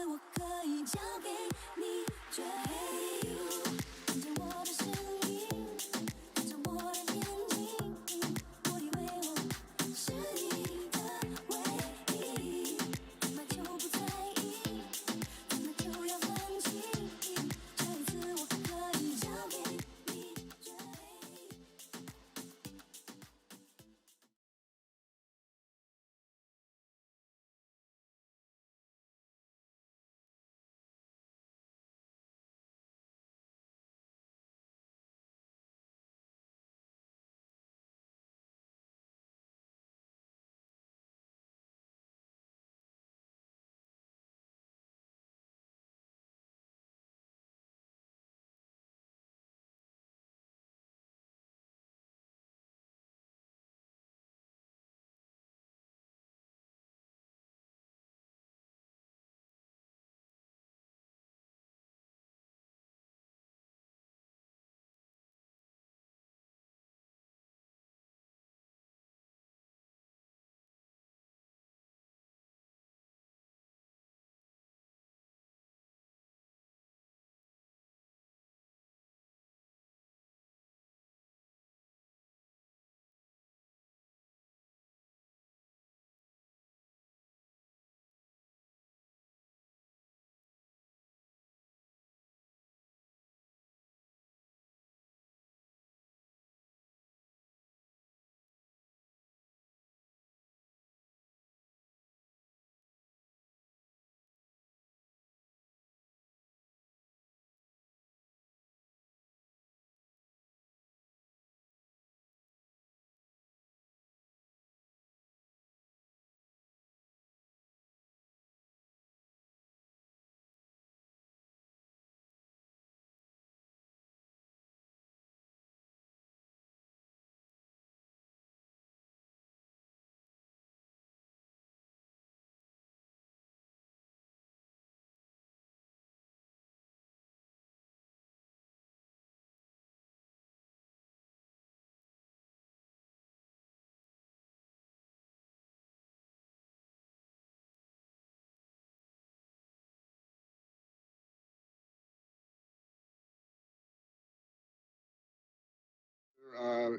我可以交给你，追看着我的身影，看着我的眼睛，我以为我是你的唯一，怎么就不在意，怎么就要放弃？这一次我可以交给你追。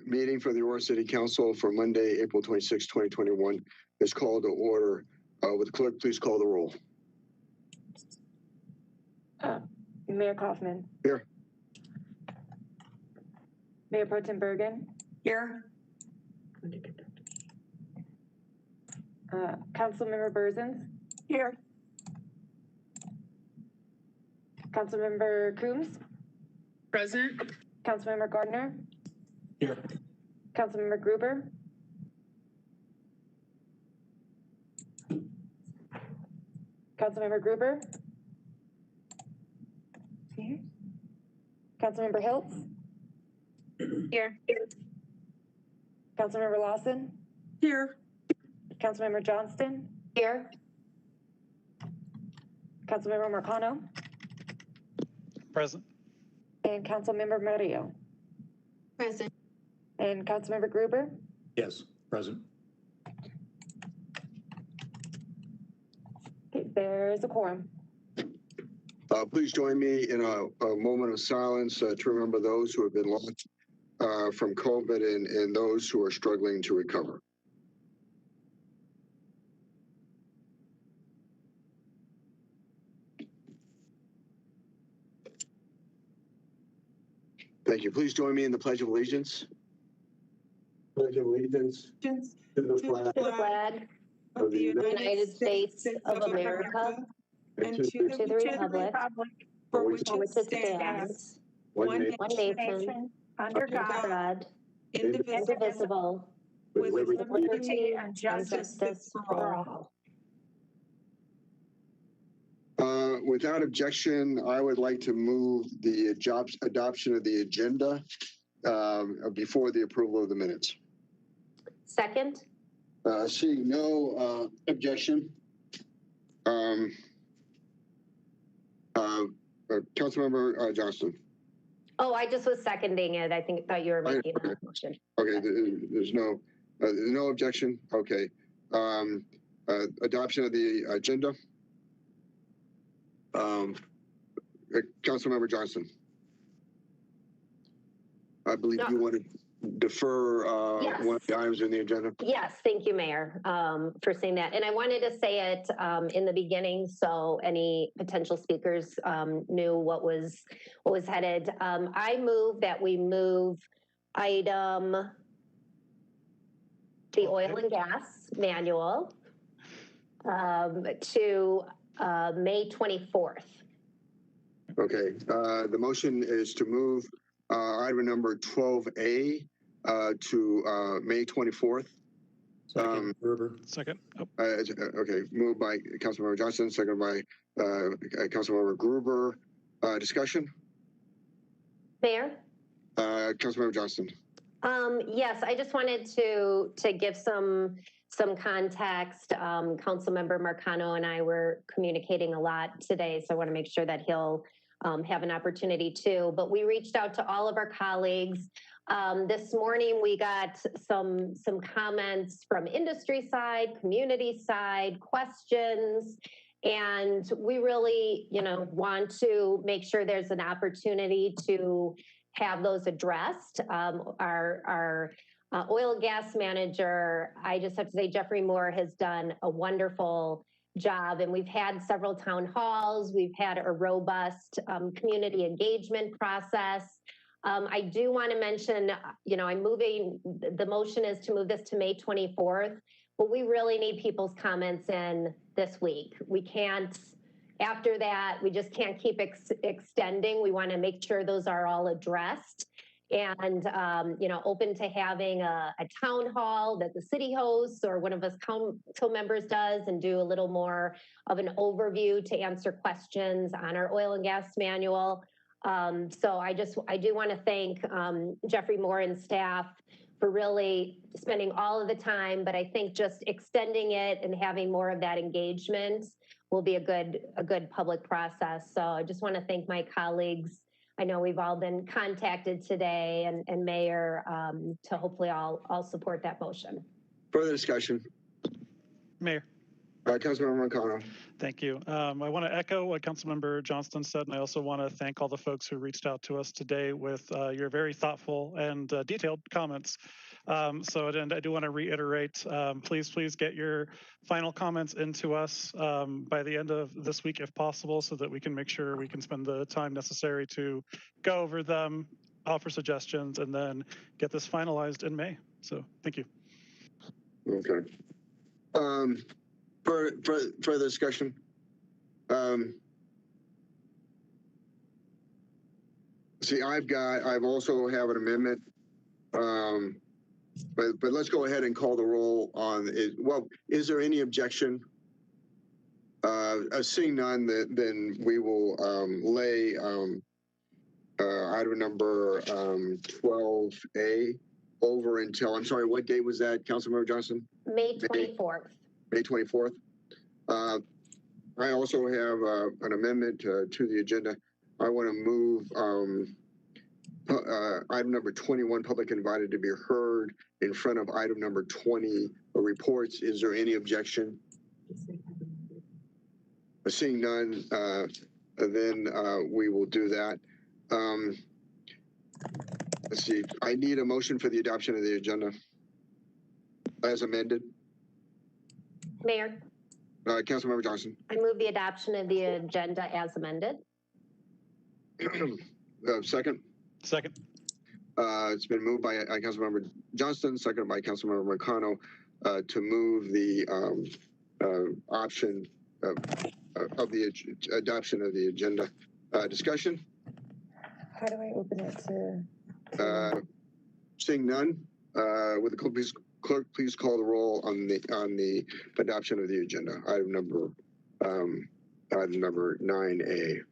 Meeting for the Aurora City Council for Monday, April 26, 2021 is called to order. Would the clerk please call the roll? Mayor Kaufman. Here. Mayor Pro Tem Bergen. Here. Councilmember Berzins. Here. Councilmember Coombs. Present. Councilmember Gardner. Here. Councilmember Gruber. Councilmember Gruber. Here. Councilmember Hiltz. Here. Councilmember Lawson. Here. Councilmember Johnston. Here. Councilmember Marcano. Present. And Councilmember Murillo. Present. And Councilmember Gruber. Yes, present. Okay, there's a quorum. Please join me in a moment of silence to remember those who have been lost from COVID and those who are struggling to recover. Thank you. Please join me in the Pledge of Allegiance. Pledge of Allegiance to the flag of the United States of America and to the republic for which it stands, one nation, under God, indivisible, with liberty and justice for all. Without objection, I would like to move the adoption of the agenda before the approval of the minutes. Second. Seeing no objection, Councilmember Johnston. Oh, I just was seconding it. I thought you were making a motion. Okay, there's no objection. Okay. Adoption of the agenda. Councilmember Johnson. I believe No. you want to defer Yes. one of the items in the agenda. Yes, thank you, Mayor, for saying that. And I wanted to say it in the beginning so any potential speakers knew what was headed. I move that we move item, the oil and gas manual, to May 24th. Okay, the motion is to move item number 12A to May 24th. Second, Gruber. Second. Oh, Okay, moved by Councilmember Johnson, second by Councilmember Gruber. Discussion? Mayor? Councilmember Johnson. Yes, I just wanted to give some context. Councilmember Marcano and I were communicating a lot today, so I want to make sure that he'll have an opportunity too. But we reached out to all of our colleagues. This morning we got some comments from industry side, community side, questions. And we really, want to make sure there's an opportunity to have those addressed. Our oil and gas manager, I just have to say, Jeffrey Moore has done a wonderful job, and we've had several town halls. We've had a robust community engagement process. I do want to mention, the motion is to move this to May 24th, but we really need people's comments in this week. We can't, after that, we just can't keep extending. We want to make sure those are all addressed and, open to having a town hall that the city hosts or one of us council members does and do a little more of an overview to answer questions on our oil and gas manual. So I do want to thank Jeffrey Moore and staff for really spending all of the time, but I think just extending it and having more of that engagement will be a good public process. So I just want to thank my colleagues. I know we've all been contacted today and Mayor to hopefully all support that motion. Further discussion? Mayor. Councilmember Marcano. Thank you. I want to echo what Councilmember Johnston said, and I also want to thank all the folks who reached out to us today with your very thoughtful and detailed comments. So I do want to reiterate, please get your final comments into us by the end of this week if possible, so that we can make sure we can spend the time necessary to go over them, offer suggestions, and then get this finalized in May. So thank you. Okay. Further discussion? See, I've also have an amendment, but let's go ahead and call the roll on it. Well, is there any objection? Seeing none, then we will lay item number 12A over until, I'm sorry, what day was that, Councilmember Johnson? May 24th. May 24th. I also have an amendment to the agenda. I want to move item number 21, public invited to be heard, in front of item number 20, reports. Is there any objection? Seeing none, then we will do that. Let's see. I need a motion for the adoption of the agenda as amended. Mayor, Councilmember Johnson. I move the adoption of the agenda as amended. Second. Second. It's been moved by Councilmember Johnston, seconded by Councilmember Marcano, to move the option of the adoption of the agenda. Discussion? How do I open it to? Seeing none, would the clerk please call the roll on the adoption of the agenda? Item number 9A.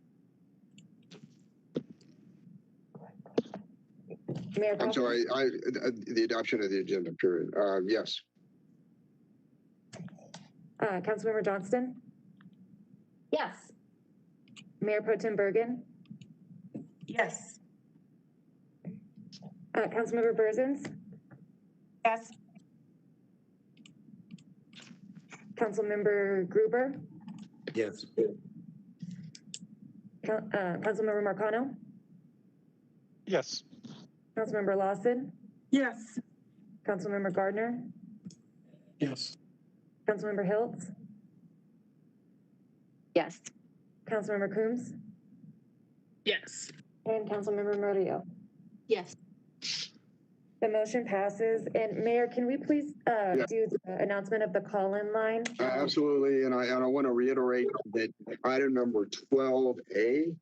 Mayor I'm Pro Tem? sorry, the adoption of the agenda, period. Yes. Councilmember Johnston? Yes. Mayor Pro Tem Bergen? Yes. Councilmember Berzins? Yes. Councilmember Gruber? Yes. Councilmember Marcano, Yes. Councilmember Lawson, Yes. Councilmember Gardner, Yes. Councilmember Hiltz, Yes. Councilmember Coombs, Yes. and Councilmember Murillo. Yes. The motion passes. And Mayor, can we please do the announcement of the call-in line? Absolutely, and I want to reiterate that item number 12A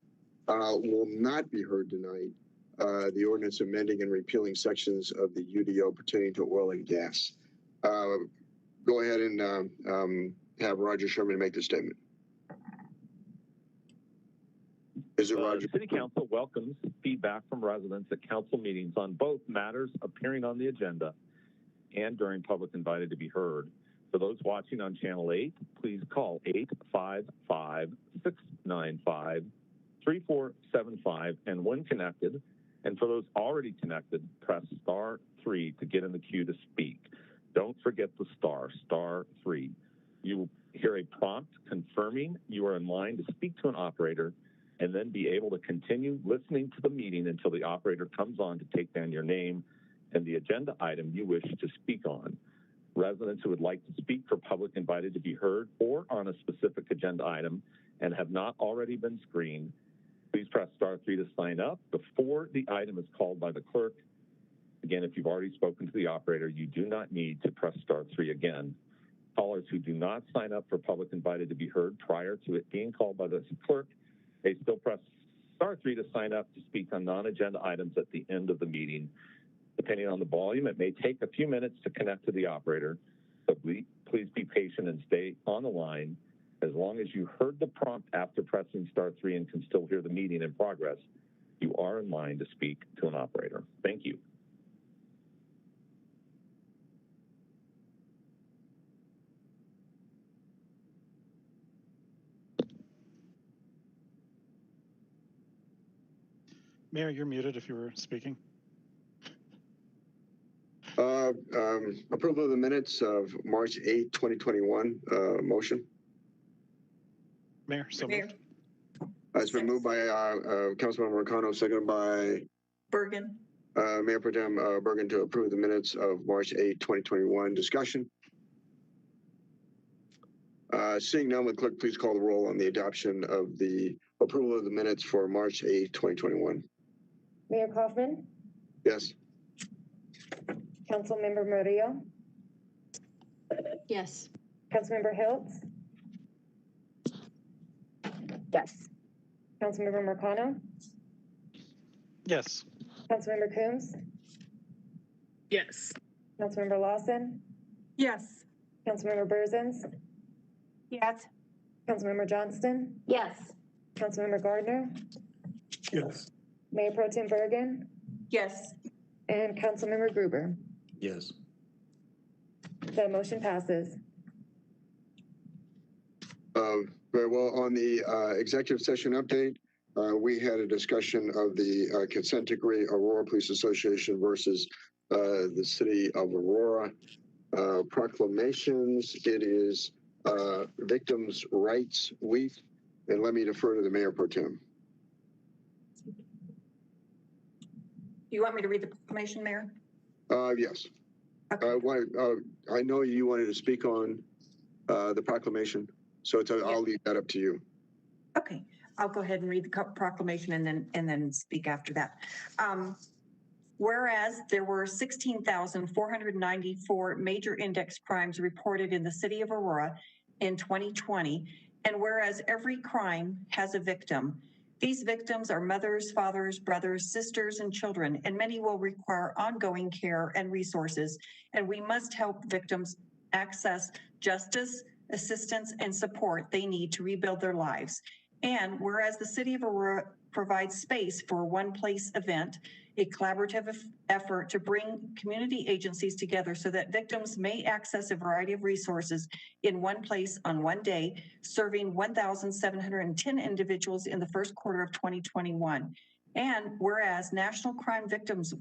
will not be heard tonight. The ordinance amending and repealing sections of the UDO pertaining to oil and gas. Go ahead and have Roger Sherman make the statement. Is it Roger? City Council welcomes feedback from residents at council meetings on both matters appearing on the agenda and during public invited to be heard. For those watching on Channel 8, please call 855-695-3475 and when connected. And for those already connected, press *3 to get in the queue to speak. Don't forget the *3. You will hear a prompt confirming you are in line to speak to an operator and then be able to continue listening to the meeting until the operator comes on to take down your name and the agenda item you wish to speak on. Residents who would like to speak for public invited to be heard or on a specific agenda item and have not already been screened, please press *3 to sign up before the item is called by the clerk. Again, if you've already spoken to the operator, you do not need to press *3 again. Callers who do not sign up for public invited to be heard prior to it being called by the clerk, they still press *3 to sign up to speak on non-agenda items at the end of the meeting. Depending on the volume, it may take a few minutes to connect to the operator, so please be patient and stay on the line. As long as you heard the prompt after pressing *3 and can still hear the meeting in progress, you are in line to speak to an operator. Thank you. Mayor, you're muted if you were speaking. Approval of the minutes of March 8, 2021. Motion. Mayor, so moved. It's been moved by Councilmember Marcano, seconded by Bergen. Mayor Pro Tem Bergen to approve the minutes of March 8, 2021. Discussion. Seeing none, would clerk please call the roll on the adoption of the approval of the minutes for March 8, 2021. Mayor Kaufman, Yes. Councilmember Murillo, Yes. Councilmember Hiltz, Yes. Councilmember Marcano, Yes. Councilmember Coombs, Yes. Councilmember Lawson, Yes. Councilmember Berzins, Yes. Councilmember Johnston, Yes. Councilmember Gardner, Yes. Mayor Pro Tem Bergen, Yes. and Councilmember Gruber. Yes. The motion passes. Very well. On the executive session update, we had a discussion of the consent decree, Aurora Police Association versus the city of Aurora. Proclamations. It is Victims' Rights Week. And let me defer to the Mayor Pro Tem. You want me to read the proclamation, Mayor? Yes. Okay. I know you wanted to speak on the proclamation, so I'll leave that up to you. Okay, I'll go ahead and read the proclamation and then speak after that. Whereas there were 16,494 major index crimes reported in the city of Aurora in 2020, and whereas every crime has a victim, these victims are mothers, fathers, brothers, sisters, and children, and many will require ongoing care and resources, and we must help victims access justice, assistance, and support they need to rebuild their lives. And whereas the city of Aurora provides space for a One Place event, a collaborative effort to bring community agencies together so that victims may access a variety of resources in one place on one day, serving 1,710 individuals in the first quarter of 2021. And whereas National Crime Victims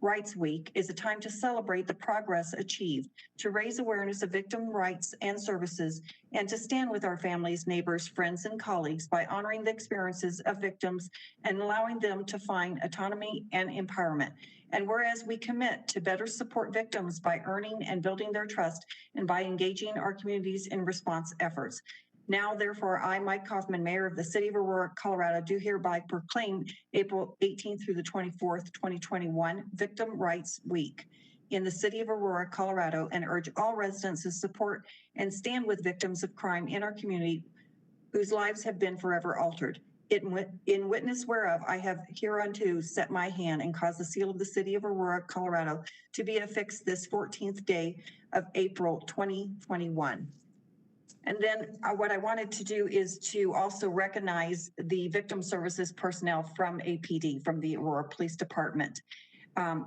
Rights Week is a time to celebrate the progress achieved, to raise awareness of victim rights and services, and to stand with our families, neighbors, friends, and colleagues by honoring the experiences of victims and allowing them to find autonomy and empowerment. And whereas we commit to better support victims by earning and building their trust and by engaging our communities in response efforts. Now, therefore, I, Mike Kaufman, Mayor of the City of Aurora, Colorado, do hereby proclaim April 18th through the 24th, 2021, Victim Rights Week in the City of Aurora, Colorado, and urge all residents to support and stand with victims of crime in our community whose lives have been forever altered. In witness whereof I have hereunto set my hand and caused the seal of the City of Aurora, Colorado to be affixed this 14th day of April 2021. And then what I wanted to do is to also recognize the victim services personnel from APD, from the Aurora Police Department,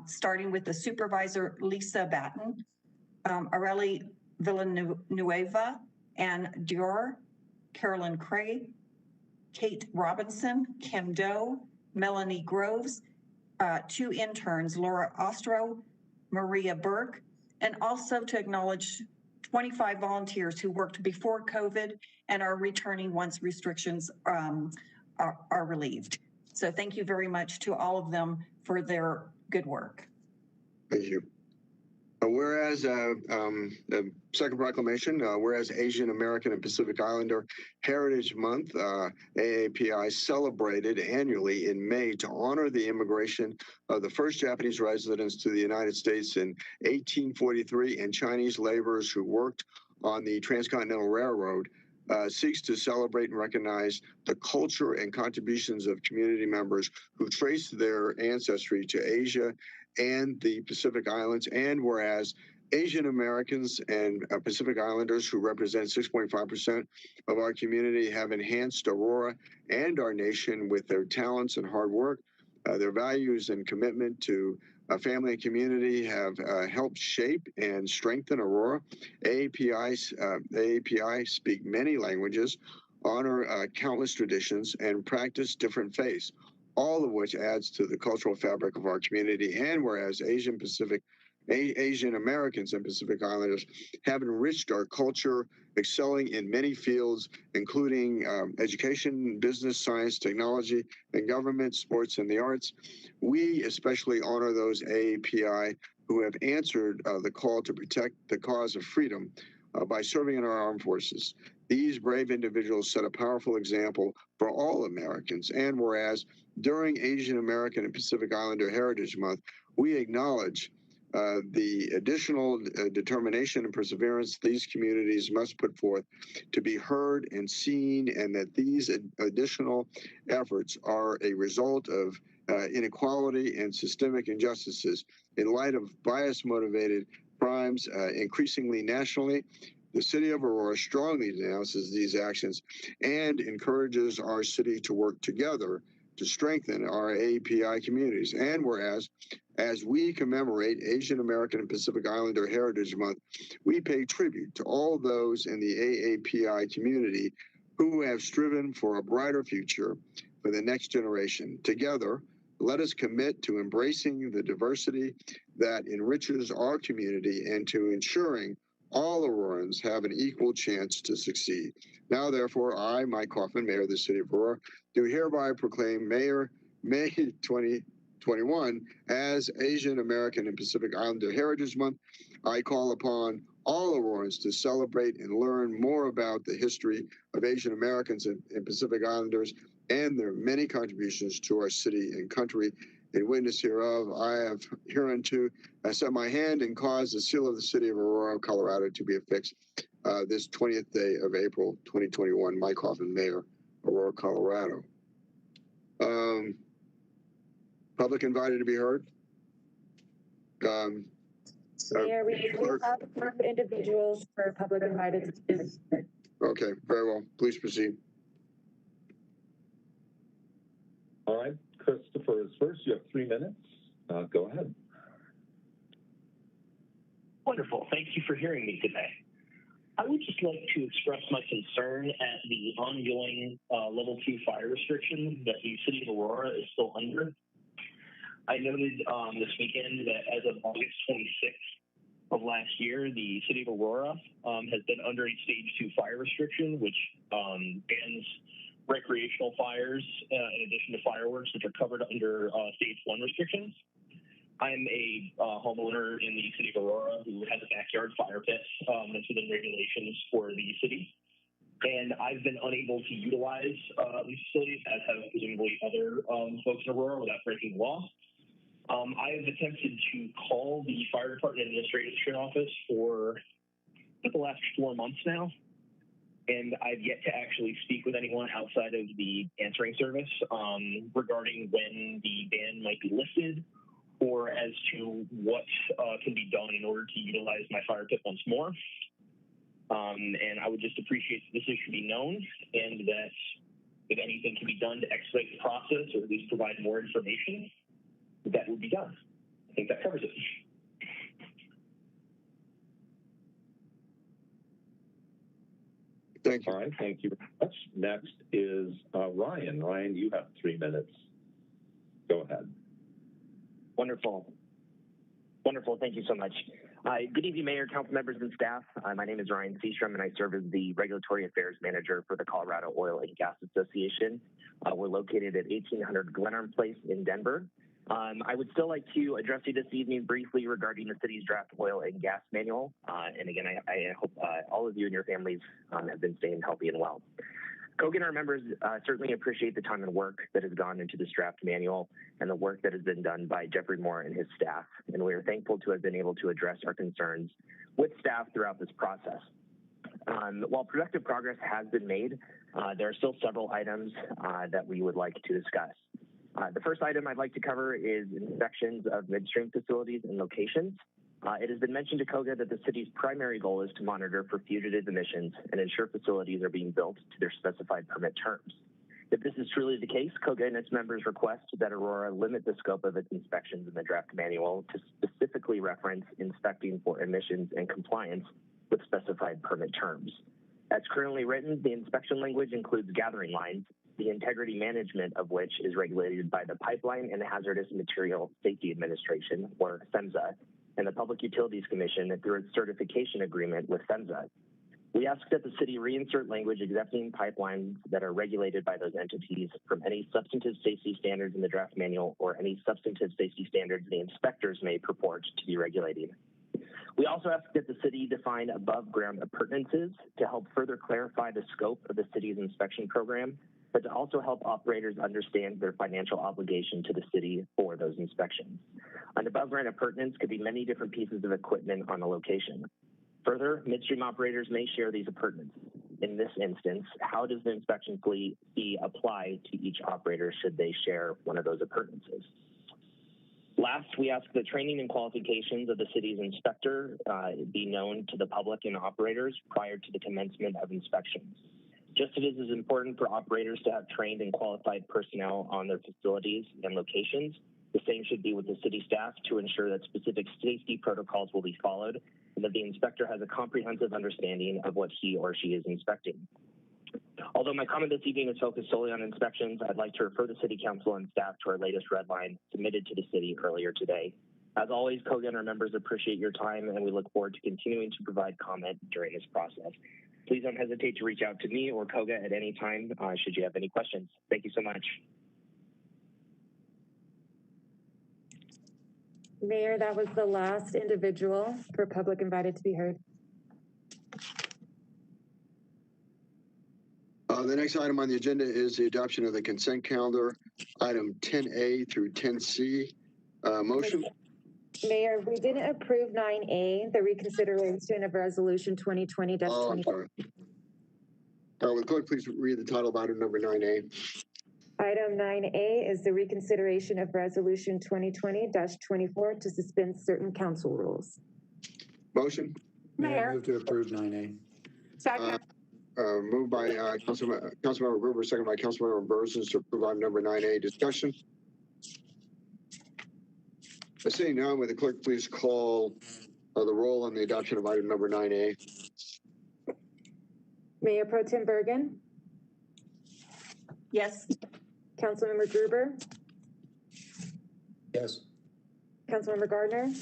starting with the supervisor, Lisa Batten, Areli Villanueva, Ann Dior, Carolyn Cray, Kate Robinson, Kim Doe, Melanie Groves, 2 interns, Laura Ostro, Maria Burke, and also to acknowledge 25 volunteers who worked before COVID and are returning once restrictions are relieved. So thank you very much to all of them for their good work. Thank you. Whereas the second proclamation, whereas Asian American and Pacific Islander Heritage Month, AAPI celebrated annually in May to honor the immigration of the first Japanese residents to the United States in 1843 and Chinese laborers who worked on the Transcontinental Railroad, seeks to celebrate and recognize the culture and contributions of community members who trace their ancestry to Asia and the Pacific Islands, and whereas Asian Americans and Pacific Islanders, who represent 6.5% of our community, have enhanced Aurora and our nation with their talents and hard work. Their values and commitment to family and community have helped shape and strengthen Aurora. AAPI speak many languages, honor countless traditions, and practice different faiths, all of which adds to the cultural fabric of our community. And whereas Asian Americans and Pacific Islanders have enriched our culture, excelling in many fields, including education, business, science, technology, and government, sports, and the arts. We especially honor those AAPI who have answered the call to protect the cause of freedom by serving in our armed forces. These brave individuals set a powerful example for all Americans. And whereas during Asian American and Pacific Islander Heritage Month, we acknowledge the additional determination and perseverance these communities must put forth to be heard and seen, and that these additional efforts are a result of inequality and systemic injustices in light of bias-motivated crimes increasingly nationally. The City of Aurora strongly denounces these actions and encourages our city to work together to strengthen our AAPI communities. And whereas, as we commemorate Asian American and Pacific Islander Heritage Month, we pay tribute to all those in the AAPI community who have striven for a brighter future for the next generation. Together, let us commit to embracing the diversity that enriches our community and to ensuring all Aurorans have an equal chance to succeed. Now, therefore, I, Mike Kaufman, Mayor of the City of Aurora, do hereby proclaim May 2021 as Asian American and Pacific Islander Heritage Month. I call upon all Aurorans to celebrate and learn more about the history of Asian Americans and Pacific Islanders and their many contributions to our city and country. In witness hereof, I have hereunto set my hand and caused the seal of the City of Aurora, Colorado to be affixed this 20th day of April 2021. Mike Kaufman, Mayor, Aurora, Colorado. Public invited to be heard. Mayor, we do have individuals for public invited. Okay, very well. Please proceed. All right, Christopher is first. You have 3 minutes. Go ahead. Wonderful. Thank you for hearing me today. I would just like to express my concern at the ongoing level 2 fire restrictions that the City of Aurora is still under. I noted this weekend that as of August 26th of last year, the city of Aurora has been under a stage 2 fire restriction, which bans recreational fires in addition to fireworks, which are covered under stage 1 restrictions. I'm a homeowner in the city of Aurora who has a backyard fire pit that's within regulations for the city. And I've been unable to utilize these facilities, as have presumably other folks in Aurora, without breaking the law. I have attempted to call the fire department administration office for the last 4 months now, and I've yet to actually speak with anyone outside of the answering service regarding when the ban might be lifted, or as to what can be done in order to utilize my fire pit once more. And I would just appreciate that this issue be known, and that if anything can be done to expedite the process or at least provide more information, that would be done. I think that covers it. Thank you. All right, thank you very much. Next is Ryan. Ryan, you have 3 minutes. Go ahead. Wonderful. Wonderful. Thank you so much. Good evening, Mayor, council members, and staff. My name is Ryan Seastrom, and I serve as the Regulatory Affairs Manager for the Colorado Oil and Gas Association. We're located at 1800 Glenarm Place in Denver. I would still like to address you this evening briefly regarding the city's draft oil and gas manual. And again, I hope all of you and your families have been staying healthy and well. COGA and our members certainly appreciate the time and work that has gone into this draft manual and the work that has been done by Jeffrey Moore and his staff. And we are thankful to have been able to address our concerns with staff throughout this process. While productive progress has been made, there are still several items that we would like to discuss. The first item I'd like to cover is inspections of midstream facilities and locations. It has been mentioned to COGA that the city's primary goal is to monitor for fugitive emissions and ensure facilities are being built to their specified permit terms. If this is truly the case, COGA and its members request that Aurora limit the scope of its inspections in the draft manual to specifically reference inspecting for emissions and compliance with specified permit terms. As currently written, the inspection language includes gathering lines, the integrity management of which is regulated by the Pipeline and Hazardous Material Safety Administration, or PHMSA, and the Public Utilities Commission through its certification agreement with PHMSA. We ask that the city reinsert language exempting pipelines that are regulated by those entities from any substantive safety standards in the draft manual or any substantive safety standards the inspectors may purport to be regulating. We also ask that the city define above ground appurtenances to help further clarify the scope of the city's inspection program, but to also help operators understand their financial obligation to the city for those inspections. An above ground appurtenance could be many different pieces of equipment on a location. Further, midstream operators may share these appurtenances. In this instance, how does the inspection fee apply to each operator should they share one of those appurtenances? Last, we ask the training and qualifications of the city's inspector be known to the public and operators prior to the commencement of inspections. Just as it is important for operators to have trained and qualified personnel on their facilities and locations, the same should be with the city staff to ensure that specific safety protocols will be followed and that the inspector has a comprehensive understanding of what he or she is inspecting. Although my comment this evening is focused solely on inspections, I'd like to refer the City Council and staff to our latest red line submitted to the city earlier today. As always, COGA and our members appreciate your time, and we look forward to continuing to provide comment during this process. Please don't hesitate to reach out to me or COGA at any time should you have any questions. Thank you so much. Mayor, that was the last individual for public invited to be heard. The next item on the agenda is the adoption of the consent calendar, item 10A through 10C. Motion? Mayor, we didn't approve 9A, the reconsideration of resolution 2020-20. Oh, I'm sorry. Will the clerk please read the title of item number 9A? Item 9A is the reconsideration of resolution 2020-24 to suspend certain council rules. Motion? Mayor, move to approve 9A. Second. Moved by Councilmember Gruber, second by Councilmember Bursons to approve item number 9A. Discussion? Seeing none, will the clerk please call the roll on the adoption of item number 9A? Mayor Pro Tem Bergen? Yes. Councilmember Gruber? Yes. Councilmember Gardner,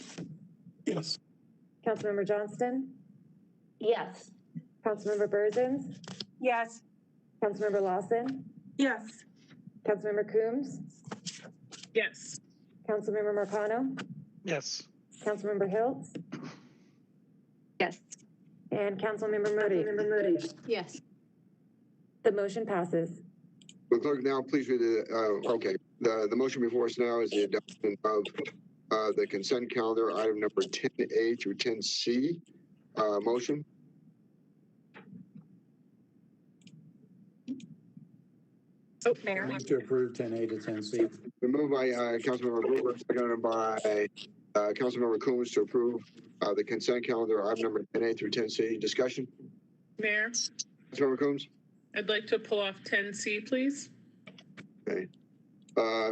Yes. Councilmember Johnston, Yes. Councilmember Burzins, Yes. Councilmember Lawson, Yes. Councilmember Coombs, Yes. Councilmember Marcano, Yes. Councilmember Hiltz, Yes. and Councilmember Moody. Yes. The motion passes. Will clerk now please read the motion before us now is the adoption of the consent calendar, item number 10A through 10C. Motion. Oh, Mayor. Move to approve 10A to 10C. Been moved by Councilmember Gruber, seconded by Councilmember Coombs to approve the consent calendar, item number 10A through 10C. Discussion. Mayor, Councilmember Coombs. I'd like to pull off 10C, please. Okay.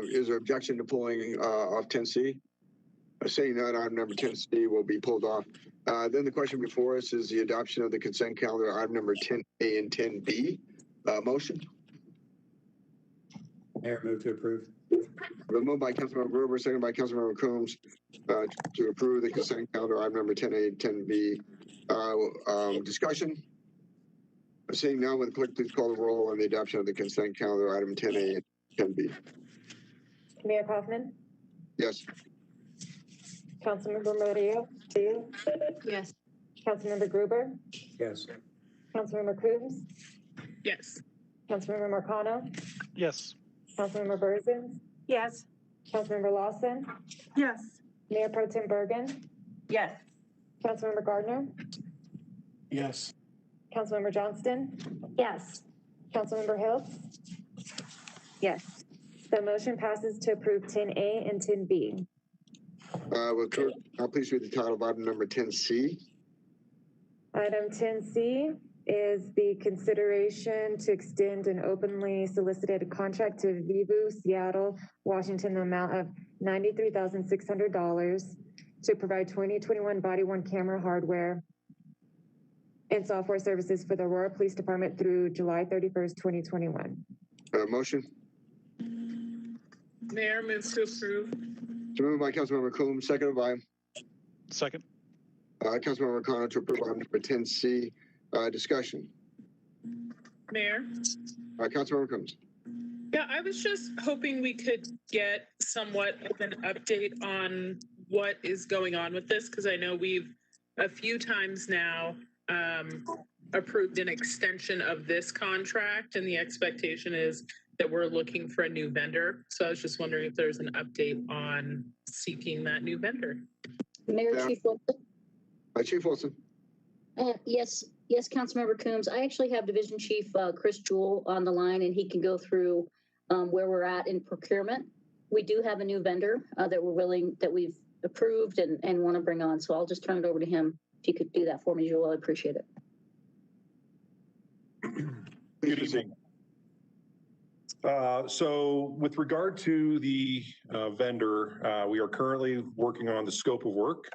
Is there objection to pulling off 10C? Saying that item number 10C will be pulled off. Then the question before us is the adoption of the consent calendar, item number 10A and 10B. Motion. Mayor, move to approve. Been moved by Councilmember Gruber, seconded by Councilmember Coombs to approve the consent calendar, item number 10A and 10B. Discussion. Seeing none, will the clerk please call the roll on the adoption of the consent calendar, item 10A and 10B. Mayor Kaufman, Yes. Councilmember Murillo, Yes. Councilmember Gruber, Yes. Councilmember Coombs, Yes. Councilmember Marcano, Yes. Councilmember Burzins, Yes. Councilmember Lawson, Yes. Mayor Pro Tem Bergen, Yes. Councilmember Gardner, Yes. Councilmember Johnston, Yes. Councilmember Hiltz. Yes. The motion passes to approve 10A and 10B. Will clerk now please read the title of item number 10C. Item 10C is the consideration to extend an openly solicited contract to Vivu Seattle, Washington, in the amount of $93,600 to provide 2021 body-worn camera hardware and software services for the Aurora Police Department through July 31st, 2021. Motion. Mayor, move to approve. So moved by Councilmember Coombs, seconded by Second. Councilmember Marcano to approve item number 10C. Discussion. Mayor. Councilmember Coombs. Yeah, I was just hoping we could get somewhat of an update on what is going on with this, because I know we've a few times now approved an extension of this contract, and the expectation is that we're looking for a new vendor. So I was just wondering if there's an update on seeking that new vendor. Mayor, Yeah. Chief Wilson. Chief Wilson. Yes, Councilmember Coombs. I actually have Division Chief Chris Jewell on the line, and he can go through where we're at in procurement. We do have a new vendor that we've approved and want to bring on. So I'll just turn it over to him. If you could do that for me, Jewell, I appreciate it. Good evening. So with regard to the vendor, we are currently working on the scope of work,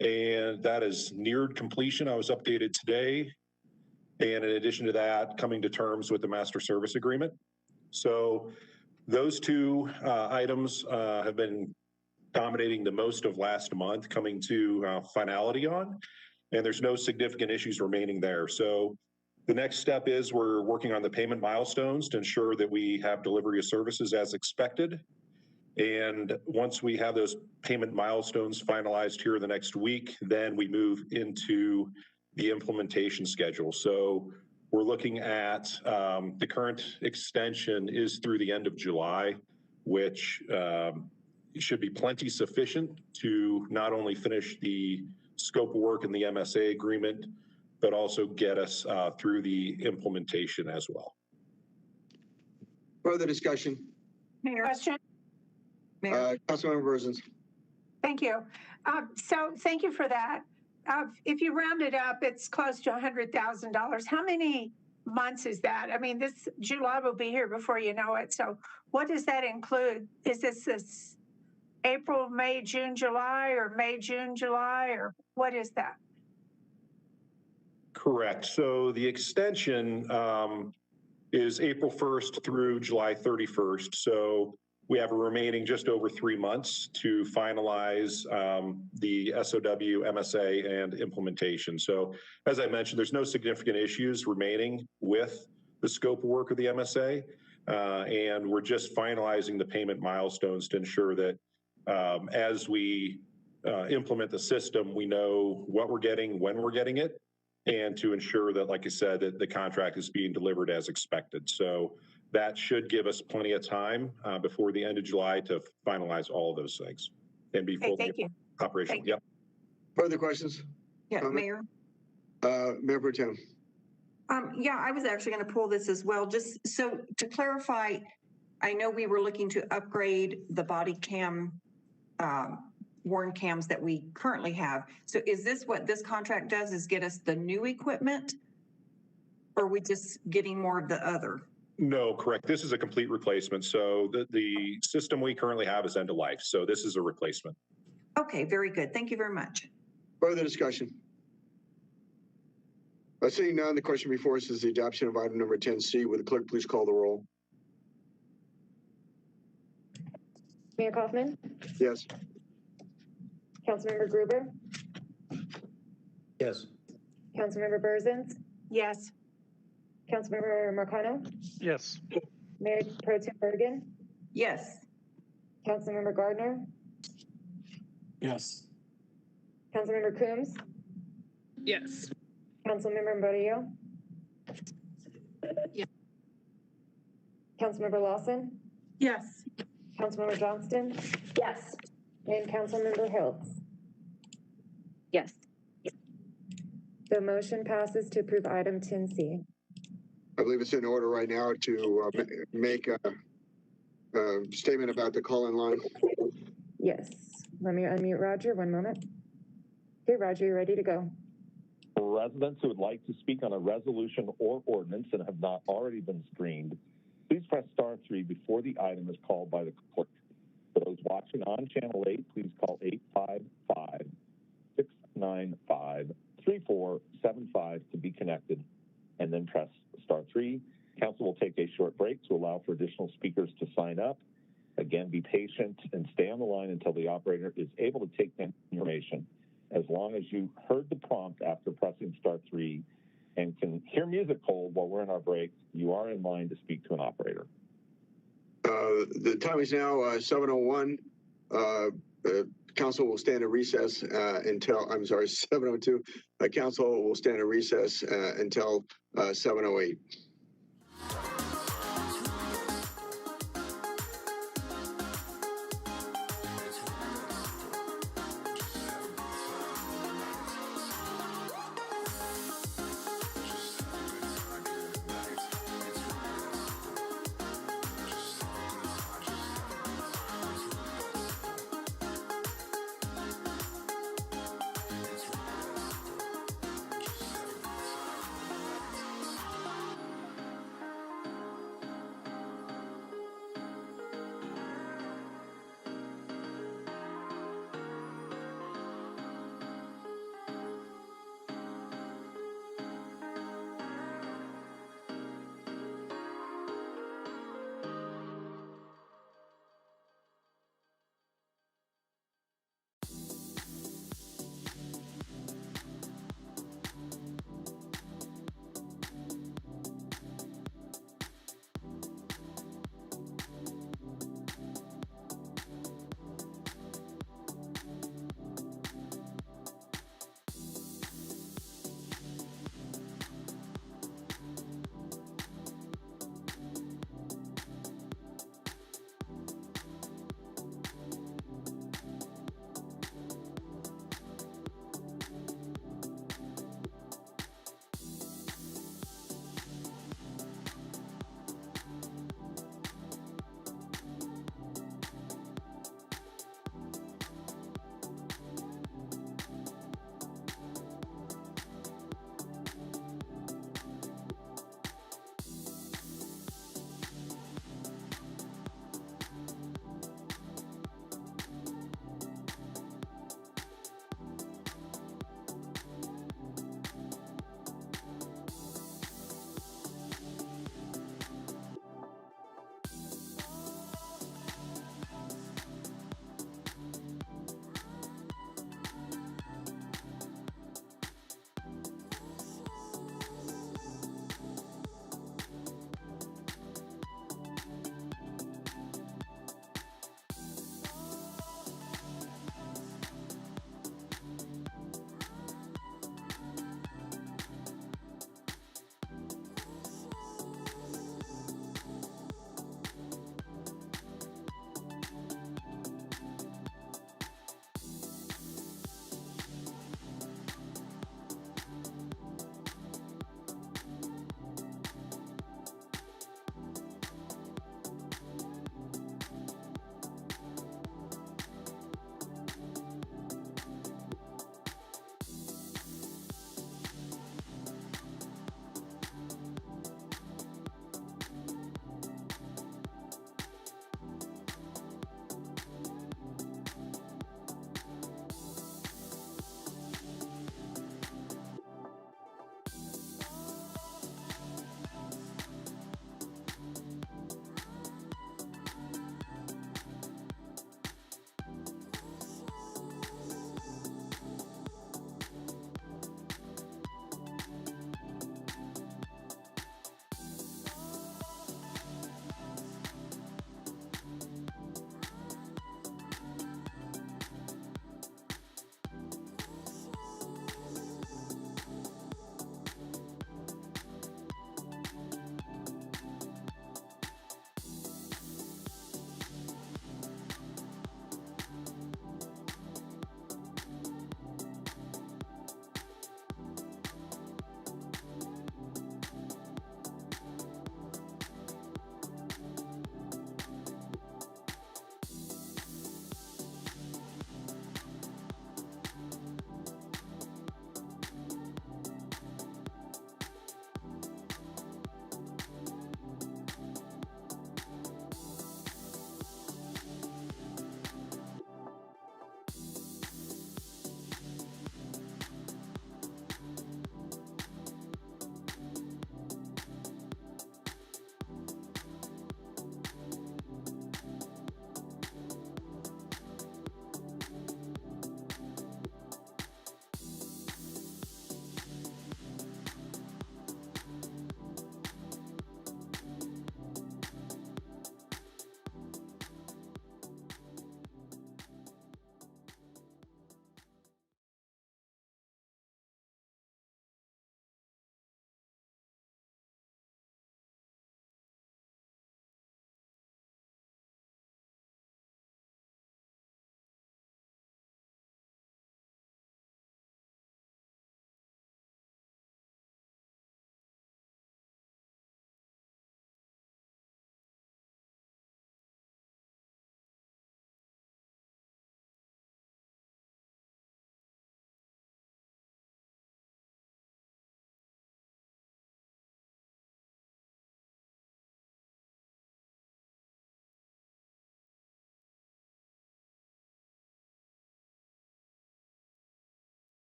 and that is neared completion. I was updated today. And in addition to that, coming to terms with the master service agreement. So those two items have been dominating the most of last month, coming to finality on, and there's no significant issues remaining there. So the next step is we're working on the payment milestones to ensure that we have delivery of services as expected. And once we have those payment milestones finalized here the next week, then we move into the implementation schedule. So we're looking at the current extension is through the end of July, which should be plenty sufficient to not only finish the scope of work in the MSA agreement, but also get us through the implementation as well. Further discussion. Mayor. Question? Councilmember Burzins. Thank you. So thank you for that. If you round it up, it's close to $100,000. How many months is that? I mean, this July will be here before you know it. So what does that include? Is this April, May, June, July, or May, June, July, or what is that? Correct. So the extension is April 1st through July 31st. So we have a remaining just over 3 months to finalize the SOW, MSA, and implementation. So as I mentioned, there's no significant issues remaining with the scope of work of the MSA. And we're just finalizing the payment milestones to ensure that as we implement the system, we know what we're getting, when we're getting it, and to ensure that, like I said, that the contract is being delivered as expected. So that should give us plenty of time before the end of July to finalize all of those things and be fully operational. Yep. Further questions? Yeah, Mayor. Mayor Pro Tem. Yeah, I was actually going to pull this as well. Just so to clarify, I know we were looking to upgrade the body cam, worn cams that we currently have. So is this what this contract does, is get us the new equipment? Or are we just getting more of the other? No, correct. This is a complete replacement. So the system we currently have is end of life. So this is a replacement. Okay, very good. Thank you very much. Further discussion? Seeing none, the question before us is the adoption of item number 10C. Would the clerk please call the roll? Mayor Kaufman, Yes. Councilmember Gruber, Yes. Councilmember Burzins, Yes. Councilmember Marcano, Yes. Mayor Pro Tem Bergen, Yes. Councilmember Gardner, Yes. Councilmember Coombs, Yes. Councilmember Murillo. Yeah. Councilmember Lawson, Yes. Councilmember Johnston, Yes. and Councilmember Hiltz. Yes. The motion passes to approve item 10C. I believe it's in order right now to make a statement about the call-in line. Yes. Let me unmute Roger, 1 moment. Okay, Roger, you're ready to go. For residents who would like to speak on a resolution or ordinance and have not already been screened, please press *3 before the item is called by the clerk. For those watching on Channel 8, please call 855-695-3475 to be connected, and then press *3. Council will take a short break to allow for additional speakers to sign up. Again, be patient and stay on the line until the operator is able to take the information. As long as you heard the prompt after pressing *3 and can hear music hold while we're in our break, you are in line to speak to an operator. The time is now 7:01. Council will stand at recess until, 7:02. Council will stand at recess until 7:08.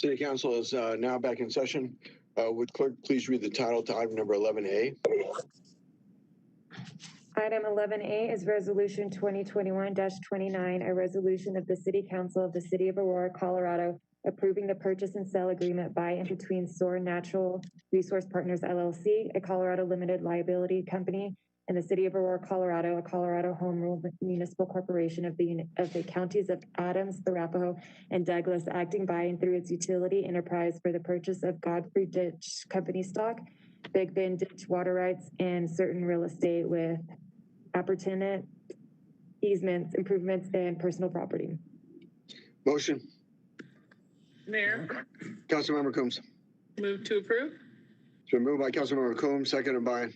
City Council is now back in session. Would clerk please read the title to item number 11A? Item 11A is Resolution 2021-29, a resolution of the City Council of the City of Aurora, Colorado, approving the purchase and sale agreement by and between SOAR Natural Resource Partners LLC, a Colorado limited liability company, and the City of Aurora, Colorado, a Colorado Home Rule Municipal Corporation of the counties of Adams, Arapahoe, and Douglas, acting by and through its utility enterprise for the purchase of Godfrey Ditch Company stock, Big Bend Ditch water rights, and certain real estate with appurtenant easements, improvements, and personal property. Motion. Mayor, Councilmember Coombs. move to approve. It's been moved by Councilmember Coombs, seconded by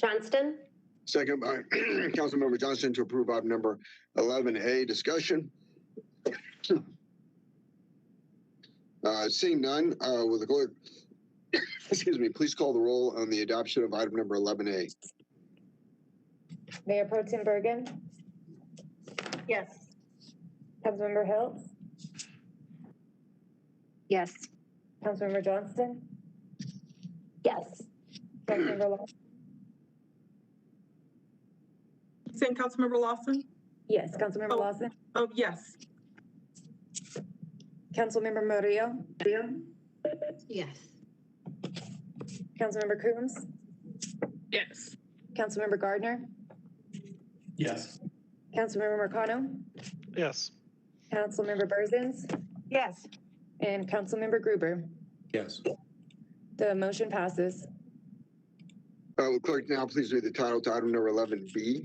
Johnston? second by Councilmember Johnston to approve item number 11A. Discussion. Seeing none, will the clerk, excuse me, please call the roll on the adoption of item number 11A. Mayor Pro Tem Bergen, Yes. Councilmember Hiltz, Yes. Councilmember Johnston, Yes. Councilmember Lawson. Saying Councilmember Lawson? Yes, Councilmember Lawson, Oh, yes. Councilmember Murillo, Yes. Councilmember Coombs, Yes. Councilmember Gardner, Yes. Councilmember Marcano, Yes. Councilmember Berzins, Yes. and Councilmember Gruber. Yes. The motion passes. Will clerk now please read the title to item number 11B?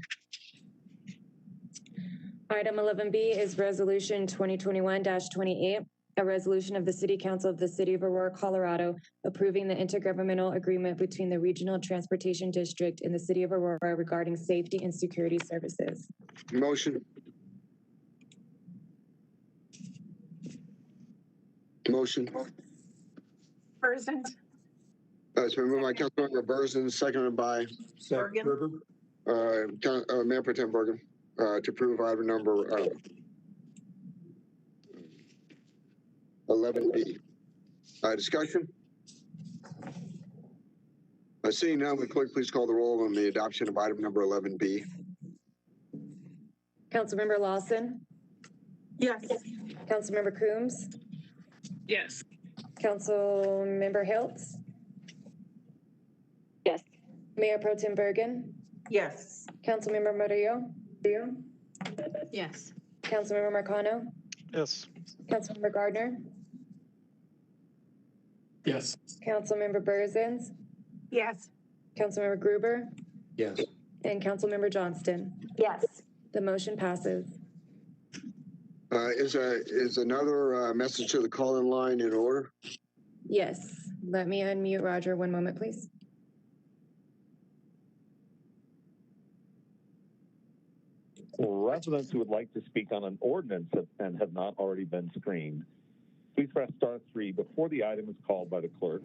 Item 11B is Resolution 2021-28, a resolution of the City Council of the City of Aurora, Colorado, approving the intergovernmental agreement between the Regional Transportation District and the City of Aurora regarding safety and security services. Motion. Motion. Berzins, It's been moved by Councilmember Berzin, seconded by Bergen. Mayor Pro Tem Bergen, to approve item number 11B. Discussion? Seeing none, will clerk please call the roll on the adoption of item number 11B? Councilmember Lawson, Yes. Councilmember Coombs, Yes. Councilmember Hiltz, Yes. Mayor Pro Tem Bergen, Yes. Councilmember Murillo, Yes. Councilmember Marcano, Yes. Councilmember Gardner, Yes. Councilmember Berzins, yes. Councilmember Gruber, Yes. and Councilmember Johnston. Yes. The motion passes. Is another message to the call-in line in order? Yes. Let me unmute Roger 1 moment, please. Residents who would like to speak on an ordinance and have not already been screened, please press *3 before the item is called by the clerk.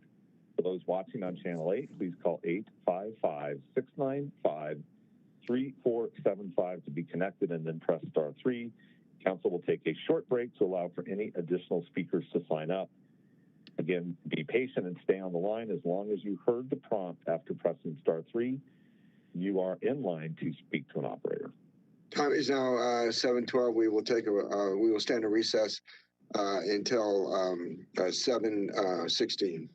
For those watching on Channel 8, please call 855-695-3475 to be connected and then press *3. Council will take a short break to allow for any additional speakers to sign up. Again, be patient and stay on the line. As long as you heard the prompt after pressing *3, you are in line to speak to an operator. Time is now 7:12. We will stand a recess until 7:16.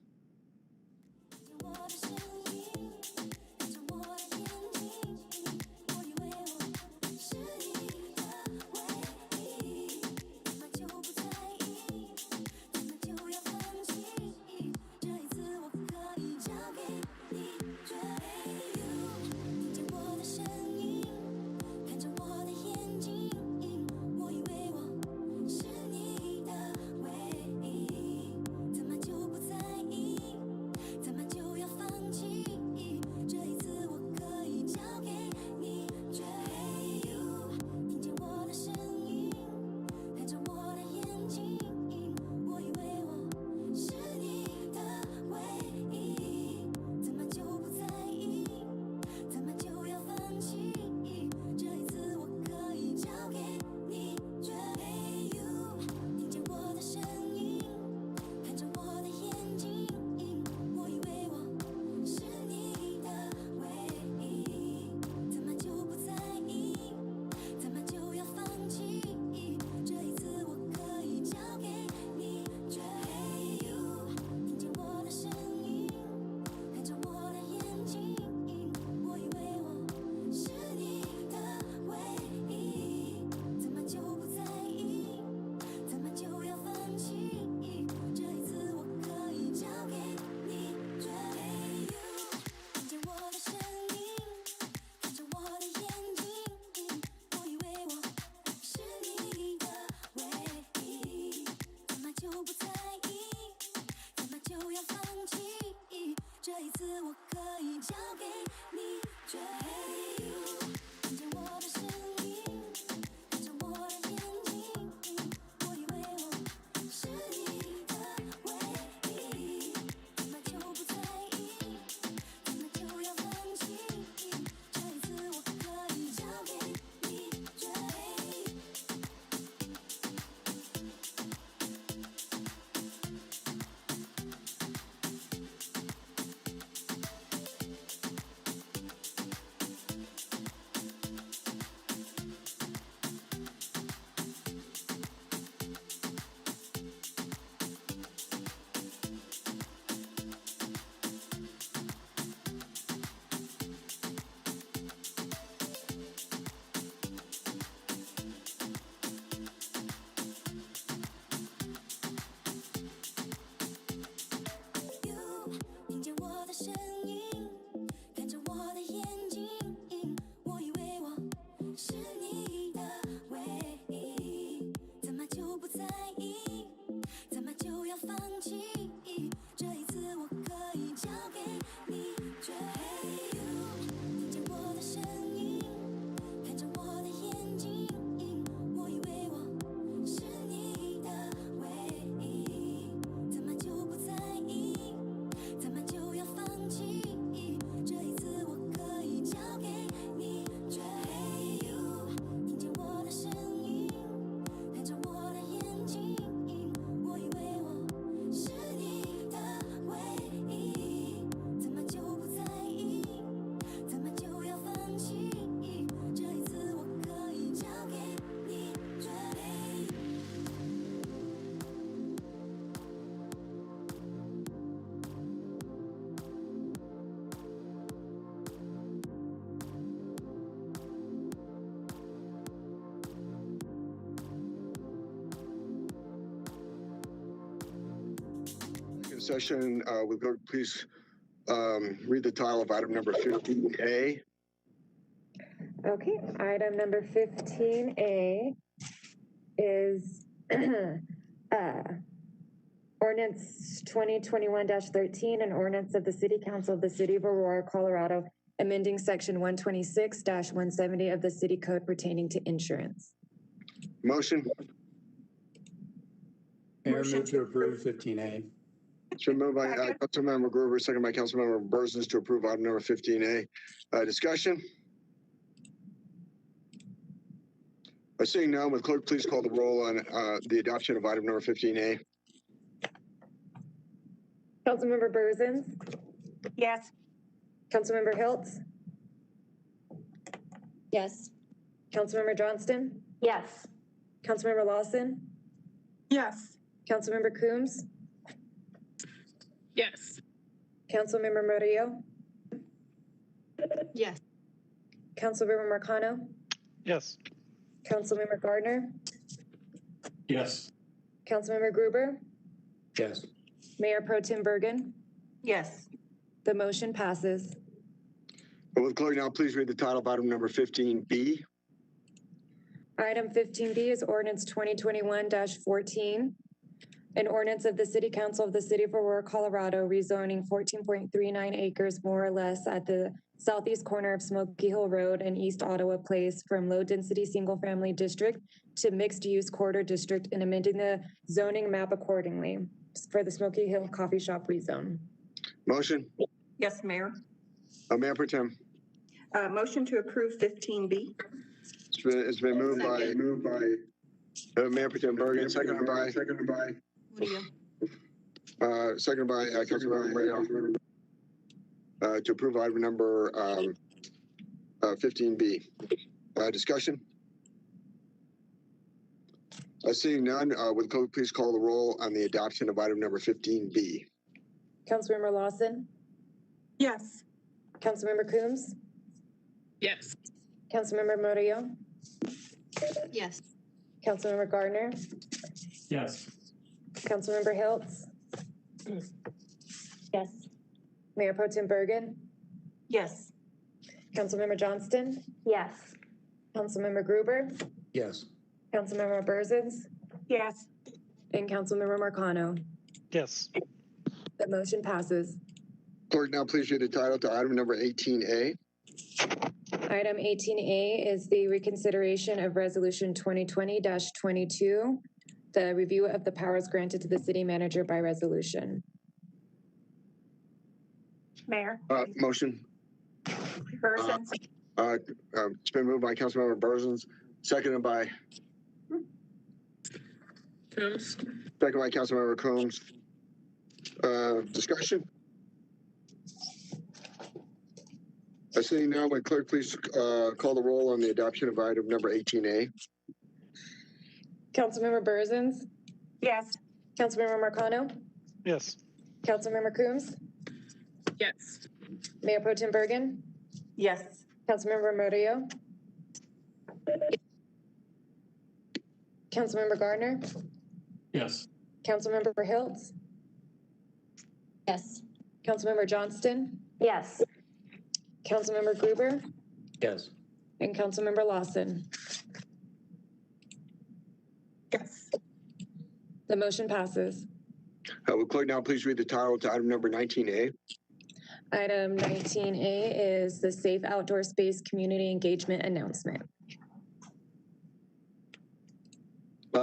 交给你追。看见我的身影，看着我的眼睛，我以为我是你的唯一，怎么就不在意？怎么就要放弃？这一次我可以交给你追。听见我的声音，看着我的眼睛，我以为我是你的唯一，怎么就不在意？怎么就要放弃？这一次我可以交给你追。听见我的声音，看着我的眼睛，我以为我是你的唯一，怎么就不在意？怎么就要放弃？这一次我可以交给你追。听见我的声音，看着我的眼睛，我以为我是你的唯一，怎么就不在意？怎么就要放弃？这一次我可以交给你追。Session, will clerk please read the title of item number 15A? Okay, item number 15A is ordinance 2021-13, an ordinance of the City Council of the City of Aurora, Colorado, amending section 126-170 of the city code pertaining to insurance. Motion? Mayor, Motion move to approve 15A. It's been moved by Councilmember Gruber, second by Councilmember Burzins to approve item number 15A. Discussion? Seeing none, would clerk please call the roll on the adoption of item number 15A? Councilmember Burzins, Yes. Councilmember Hiltz, Yes. Councilmember Johnston, Yes. Councilmember Lawson, Yes. Councilmember Coombs, Yes. Councilmember Murillo, Yes. Councilmember Marcano, Yes. Councilmember Gardner, Yes. Councilmember Gruber, Yes. Mayor Pro Tim Bergen. Yes. The motion passes. Will the clerk now please read the title of item number 15B? Item 15B is ordinance 2021-14, an ordinance of the City Council of the City of Aurora, Colorado, rezoning 14.39 acres more or less at the southeast corner of Smoky Hill Road and East Ottawa Place from low-density single-family district to mixed-use corridor district and amending the zoning map accordingly for the Smoky Hill Coffee Shop rezone. Motion? Yes, Mayor. Mayor Pro Tem. Motion to approve 15B. It's been moved by Mayor Pro Tem Bergen, seconded by Councilmember Murillo, to approve item number 15B. Discussion? Seeing none, would the clerk please call the roll on the adoption of item number 15B? Councilmember Lawson, Yes. Councilmember Coombs, Yes. Councilmember Murillo, Yes. Councilmember Gardner, Yes. Councilmember Hiltz, Yes. Mayor Pro Tim Bergen, Yes. Councilmember Johnston, Yes. Councilmember Gruber, Yes. Councilmember Burzins, Yes. and Councilmember Marcano. Yes. The motion passes. Clerk, now please read the title to item number 18A. Item 18A is the reconsideration of Resolution 2020-22, the review of the powers granted to the city manager by resolution. Mayor. Motion. Burzins. It's been moved by Councilmember Burzins, seconded by Coombs. seconded by Councilmember Combs. Discussion. Seeing none, would clerk please call the roll on the adoption of item number 18A? Councilmember Burzins. Yes. Councilmember Marcano. Yes. Councilmember Coombs. Yes. Mayor Pro Tem Bergen. Yes. Councilmember Murillo. Councilmember Gardner. Yes. Councilmember Hiltz. Yes. Councilmember Johnston. Yes. Councilmember Gruber. Yes. And Councilmember Lawson. Yes. The motion passes. Would clerk now please read the title to item number 19A? Item 19A is the Safe Outdoor Space Community Engagement Announcement.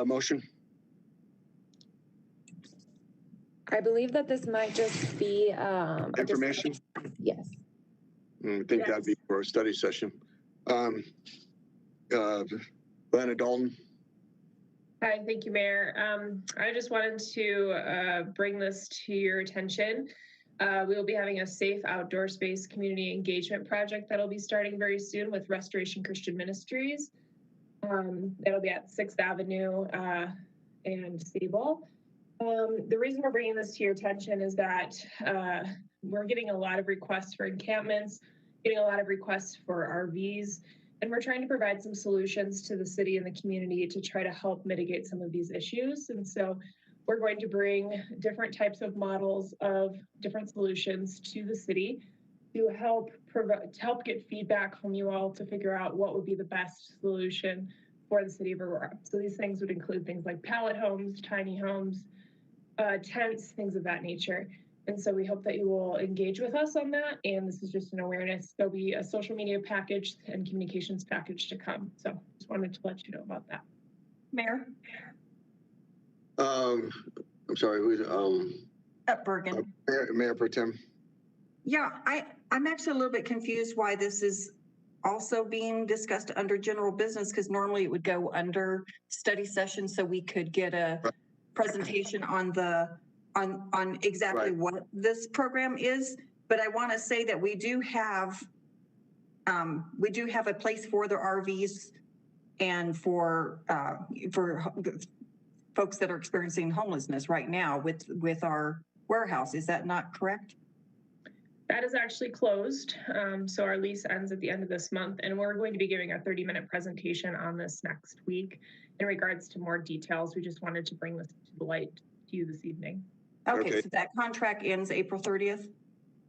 Motion. I believe that this might just be Information. Yes. I think that'd be for a study session. Lana Dalton. Hi, thank you, Mayor. I just wanted to bring this to your attention. We will be having a safe outdoor space community engagement project that'll be starting very soon with Restoration Christian Ministries. It'll be at 6th Avenue and Sable. The reason we're bringing this to your attention is that we're getting a lot of requests for encampments, getting a lot of requests for RVs, and we're trying to provide some solutions to the city and the community to try to help mitigate some of these issues. And so we're going to bring different types of models of different solutions to the city to help get feedback from you all to figure out what would be the best solution for the city of Aurora. So these things would include things like pallet homes, tiny homes, tents, things of that nature. And so we hope that you will engage with us on that. And this is just an awareness. There'll be a social media package and communications package to come. So just wanted to let you know about that. Mayor? I'm sorry, who's Bergen. Mayor Pro Tem. Yeah, I'm actually a little bit confused why this is also being discussed under general business, because normally it would go under study session so we could get a presentation on exactly what this program is. But I want to say that we do have a place for the RVs and for folks that are experiencing homelessness right now with our warehouse. Is that not correct? That is actually closed. So our lease ends at the end of this month, and we're going to be giving a 30-minute presentation on this next week. In regards to more details, we just wanted to bring this to the light to you this evening. Okay, so that contract ends April 30th?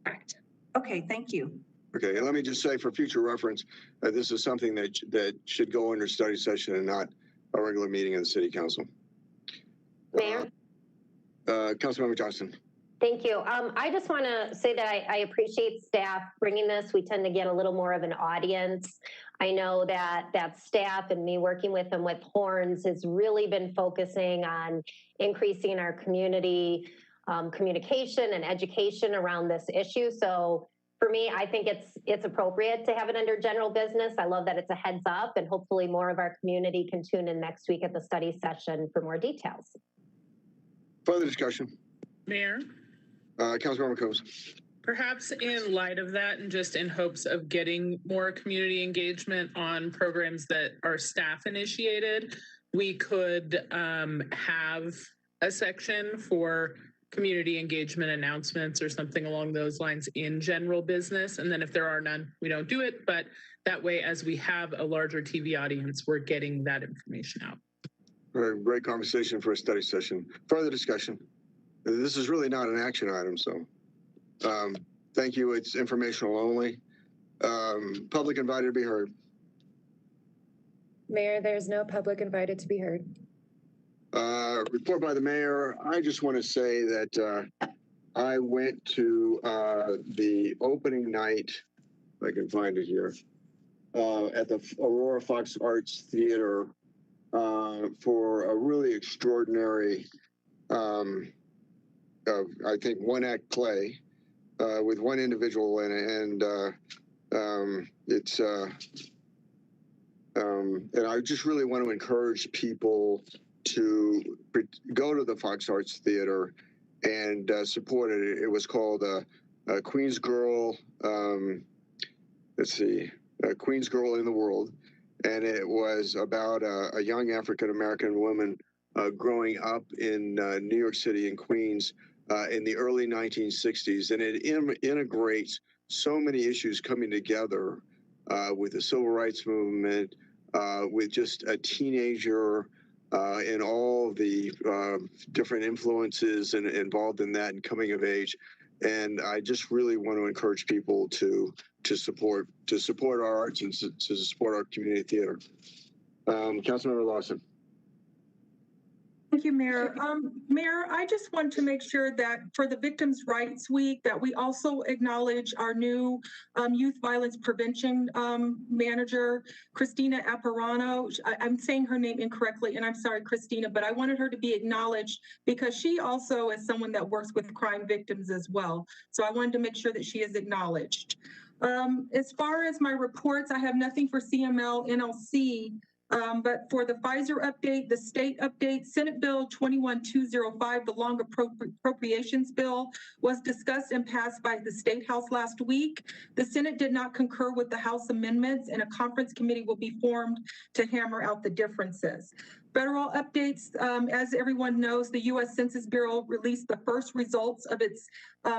Correct. Okay, thank you. Okay, and let me just say for future reference, this is something that should go under study session and not a regular meeting of the City Council. Mayor? Councilmember Johnson. Thank you. I just want to say that I appreciate staff bringing this. We tend to get a little more of an audience. I know that staff and me working with them with Horns has really been focusing on increasing our community communication and education around this issue. So for me, I think it's appropriate to have it under general business. I love that it's a heads up, and hopefully more of our community can tune in next week at the study session for more details. Further discussion. Mayor? Councilmember Combs. Perhaps in light of that, and just in hopes of getting more community engagement on programs that are staff initiated, we could have a section for community engagement announcements or something along those lines in general business. And then if there are none, we don't do it. But that way, as we have a larger TV audience, we're getting that information out. Great conversation for a study session. Further discussion. This is really not an action item, so thank you. It's informational only. Public invited to be heard. Mayor, there's no public invited to be heard. Report by the mayor. I just want to say that I went to the opening night, if I can find it here, at the Aurora Fox Arts Theater for a really extraordinary, I think, one-act play with one individual in it, and it's. And I just really want to encourage people to go to the Fox Arts Theater and support it. It was called Queen's Girl. Queen's Girl in the World, and it was about a young African American woman growing up in New York City in Queens in the early 1960s, and it integrates so many issues coming together with the civil rights movement, with just a teenager and all the different influences involved in that and coming of age. And I just really want to encourage people to support our arts and to support our community theater. Councilmember Lawson. Thank you, Mayor. Mayor, I just want to make sure that for the Victims' Rights Week, that we also acknowledge our new youth violence prevention manager, Christina Apparano. I'm saying her name incorrectly, and I'm sorry, Christina, but I wanted her to be acknowledged because she also is someone that works with crime victims as well. So I wanted to make sure that she is acknowledged. As far as my reports, I have nothing for CML, NLC. But for the Pfizer update, the state update, Senate Bill 21205, the long appropriations bill, was discussed and passed by the State House last week. The Senate did not concur with the House amendments, and a conference committee will be formed to hammer out the differences. Federal updates, as everyone knows, the U.S. Census Bureau released the first results of its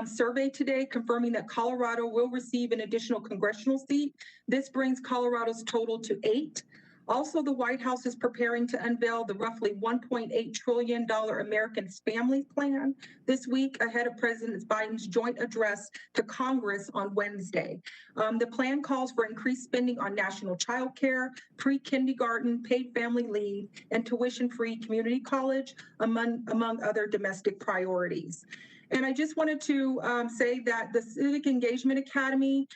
survey today, confirming that Colorado will receive an additional congressional seat. This brings Colorado's total to 8. Also, the White House is preparing to unveil the roughly $1.8 trillion American Families Plan this week ahead of President Biden's joint address to Congress on Wednesday. The plan calls for increased spending on national child care, pre-kindergarten, paid family leave, and tuition-free community college, among other domestic priorities. And I just wanted to say that the Civic Engagement Academy,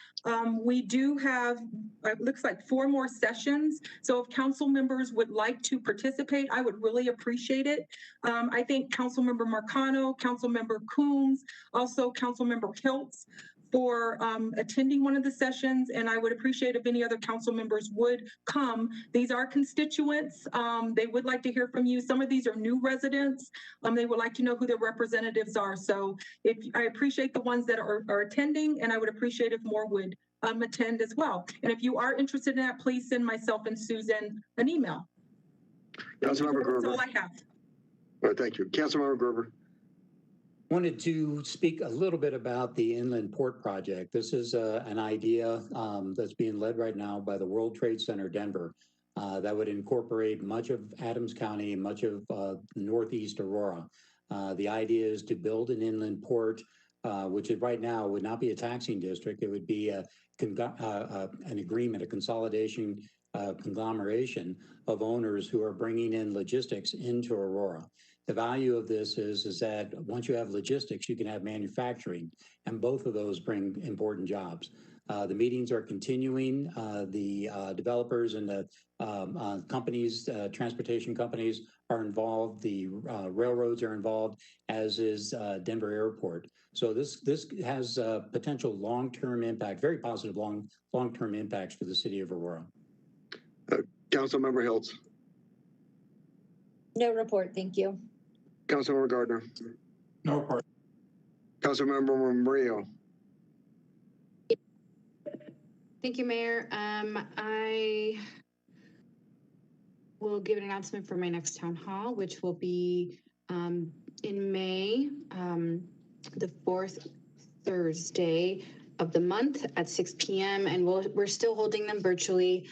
we do have, it looks like 4 more sessions. So if council members would like to participate, I would really appreciate it. I think Councilmember Marcano, Councilmember Coombs, also Councilmember Hiltz for attending one of the sessions, and I would appreciate if any other council members would come. These are constituents. They would like to hear from you. Some of these are new residents. They would like to know who their representatives are. So I appreciate the ones that are attending, and I would appreciate if more would attend as well. And if you are interested in that, please send myself and Susan an email. Councilmember Gerber. That's all I have. All right, thank you. Councilmember Gerber. Wanted to speak a little bit about the Inland Port Project. This is an idea that's being led right now by the World Trade Center Denver that would incorporate much of Adams County, much of Northeast Aurora. The idea is to build an inland port, which is right now would not be a taxing district. It would be an agreement, a consolidation, conglomeration of owners who are bringing in logistics into Aurora. The value of this is that once you have logistics, you can have manufacturing, and both of those bring important jobs. The meetings are continuing. The developers and the companies, transportation companies are involved. The railroads are involved, as is Denver Airport. So this has potential long-term impact, very positive long-term impacts for the city of Aurora. Councilmember Hiltz. No report, thank you. Councilmember Gardner. No report. Councilmember Murillo. Thank you, Mayor. I will give an announcement for my next town hall, which will be in May, the 4th Thursday of the month at 6 p.m. and we're still holding them virtually.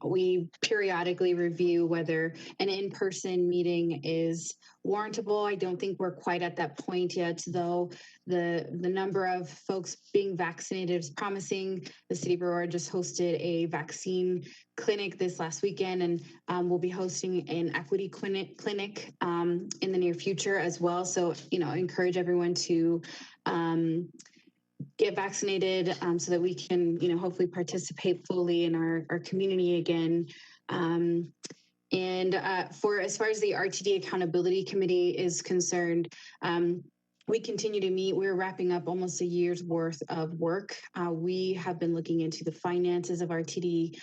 We periodically review whether an in-person meeting is warrantable. I don't think we're quite at that point yet, though the number of folks being vaccinated is promising. The city of Aurora just hosted a vaccine clinic this last weekend, and we'll be hosting an equity clinic in the near future as well. So, I encourage everyone to get vaccinated so that we can, hopefully participate fully in our community again. And for as far as the RTD Accountability Committee is concerned, we continue to meet. We're wrapping up almost a year's worth of work. We have been looking into the finances of RTD,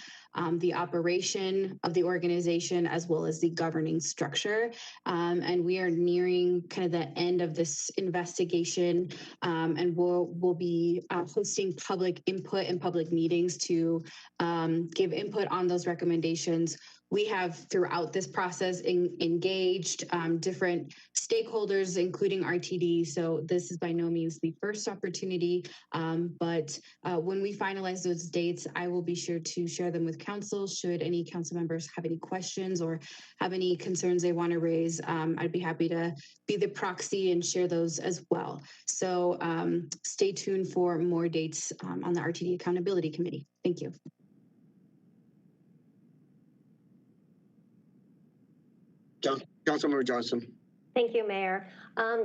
the operation of the organization, as well as the governing structure. And we are nearing kind of the end of this investigation, and we'll be hosting public input and public meetings to give input on those recommendations. We have throughout this process engaged different stakeholders, including RTD. So this is by no means the first opportunity, but when we finalize those dates, I will be sure to share them with council. Should any council members have any questions or have any concerns they want to raise, I'd be happy to be the proxy and share those as well. So stay tuned for more dates on the RTD Accountability Committee. Thank you. Councilmember Johnston. Thank you, Mayor.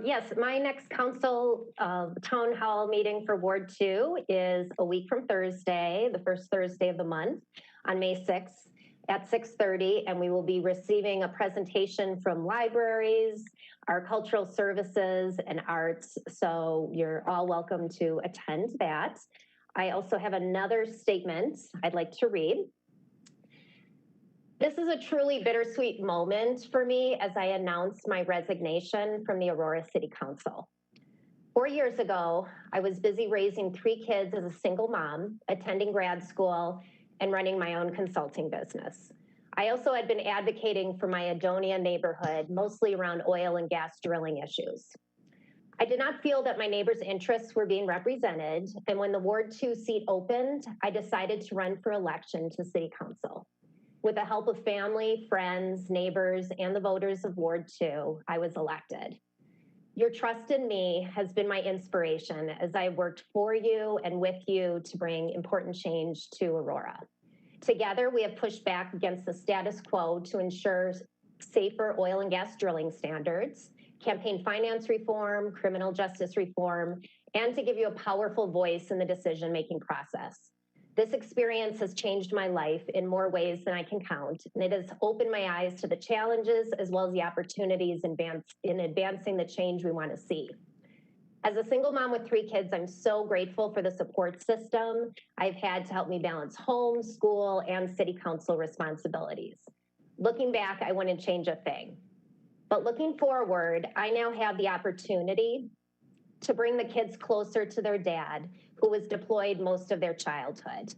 Yes, my next council town hall meeting for Ward 2 is a week from Thursday, the first Thursday of the month on May 6th at 6:30, and we will be receiving a presentation from libraries, our cultural services, and arts. So you're all welcome to attend that. I also have another statement I'd like to read. This is a truly bittersweet moment for me as I announce my resignation from the Aurora City Council. 4 years ago, I was busy raising 3 kids as a single mom, attending grad school, and running my own consulting business. I also had been advocating for my Adonia neighborhood, mostly around oil and gas drilling issues. I did not feel that my neighbors' interests were being represented, and when the Ward 2 seat opened, I decided to run for election to City Council. With the help of family, friends, neighbors, and the voters of Ward 2, I was elected. Your trust in me has been my inspiration as I worked for you and with you to bring important change to Aurora. Together, we have pushed back against the status quo to ensure safer oil and gas drilling standards, campaign finance reform, criminal justice reform, and to give you a powerful voice in the decision-making process. This experience has changed my life in more ways than I can count, and it has opened my eyes to the challenges as well as the opportunities in advancing the change we want to see. As a single mom with 3 kids, I'm so grateful for the support system I've had to help me balance home, school, and city council responsibilities. Looking back, I wouldn't change a thing. But looking forward, I now have the opportunity to bring the kids closer to their dad, who was deployed most of their childhood.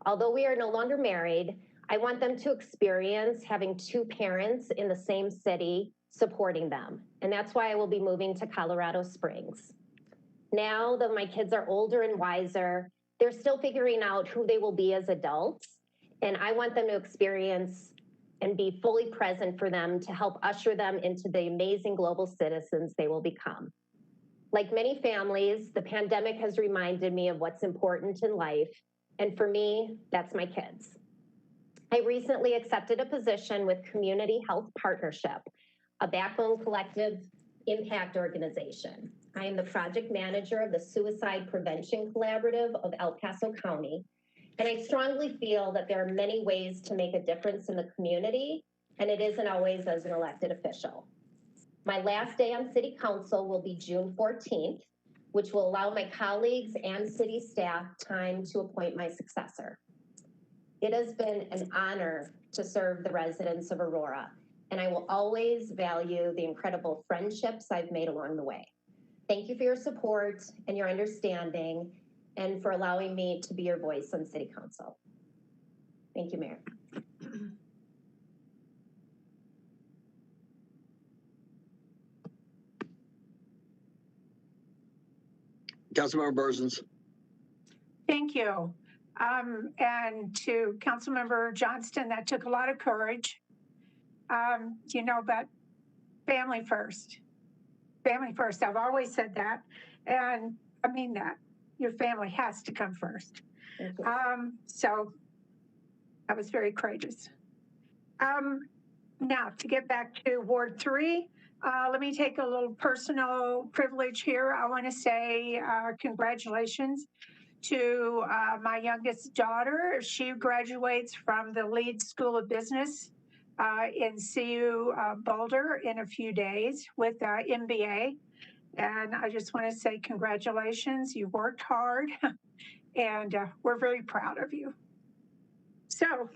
Although we are no longer married, I want them to experience having 2 parents in the same city supporting them. And that's why I will be moving to Colorado Springs. Now that my kids are older and wiser, they're still figuring out who they will be as adults. And I want them to experience and be fully present for them to help usher them into the amazing global citizens they will become. Like many families, the pandemic has reminded me of what's important in life, and for me, that's my kids. I recently accepted a position with Community Health Partnership, a Backbone Collective impact organization. I am the project manager of the Suicide Prevention Collaborative of El Paso County, and I strongly feel that there are many ways to make a difference in the community, and it isn't always as an elected official. My last day on City Council will be June 14th, which will allow my colleagues and city staff time to appoint my successor. It has been an honor to serve the residents of Aurora, and I will always value the incredible friendships I've made along the way. Thank you for your support and your understanding, and for allowing me to be your voice on City Council. Thank you, Mayor. Councilmember Berzins. Thank you. And to Councilmember Johnston, that took a lot of courage. But family first. Family first. I've always said that. And I mean that. Your family has to come first. So that was very courageous. Now, to get back to Ward 3, let me take a little personal privilege here. I want to say congratulations to my youngest daughter. She graduates from the Leeds School of Business in CU Boulder in a few days with MBA. And I just want to say congratulations. You worked hard and we're very proud of you. So,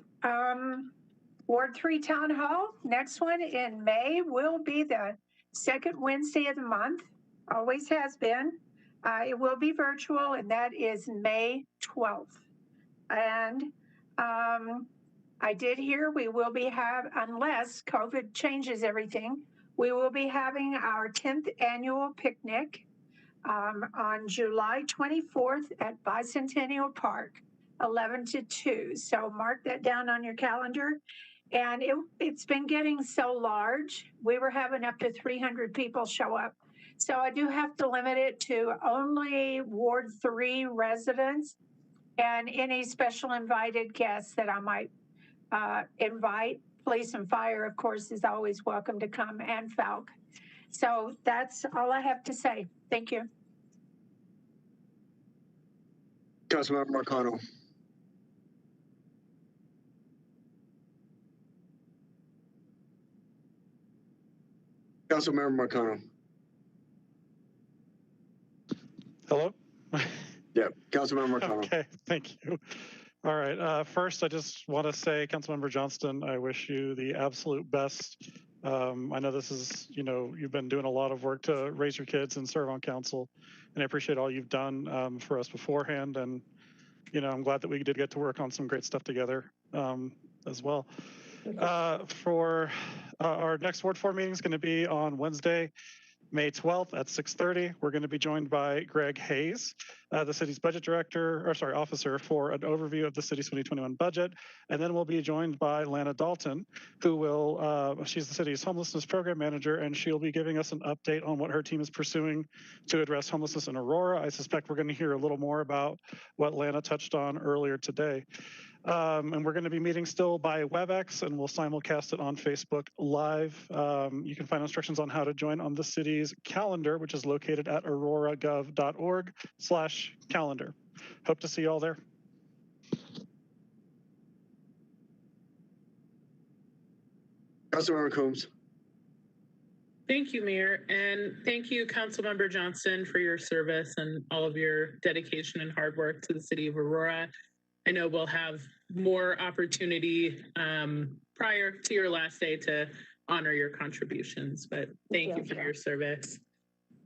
Ward 3 Town Hall, next one in May will be the second Wednesday of the month, always has been. It will be virtual, and that is May 12th. And I did hear we will be unless COVID changes everything, we will be having our 10th annual picnic on July 24th at Bicentennial Park, 11 to 2. So mark that down on your calendar. And it's been getting so large. We were having up to 300 people show up. So I do have to limit it to only Ward 3 residents and any special invited guests that I might invite. Police and fire, of course, is always welcome to come, and Falk. So that's all I have to say. Thank you. Councilmember Marcano. Councilmember Marcano. Hello? Yeah, Councilmember Marcano. Okay, thank you. All right, first I just want to say, Councilmember Johnston, I wish you the absolute best. I know this is, you've been doing a lot of work to raise your kids and serve on council, and I appreciate all you've done for us beforehand. And, I'm glad that we did get to work on some great stuff together as well. For our next Ward 4 meeting is going to be on Wednesday, May 12th at 6:30. We're going to be joined by Greg Hayes, the city's officer, for an overview of the city's 2021 budget. And then we'll be joined by Lana Dalton, who she's the city's homelessness program manager, and she'll be giving us an update on what her team is pursuing to address homelessness in Aurora. I suspect we're going to hear a little more about what Lana touched on earlier today. And we're going to be meeting still by WebEx, and we'll simulcast it on Facebook Live. You can find instructions on how to join on the city's calendar, which is located at auroragov.org/calendar. Hope to see you all there. Councilmember Coombs. Thank you, Mayor, and thank you, Councilmember Johnston, for your service and all of your dedication and hard work to the city of Aurora. I know we'll have more opportunity prior to your last day to honor your contributions, but thank you for your service.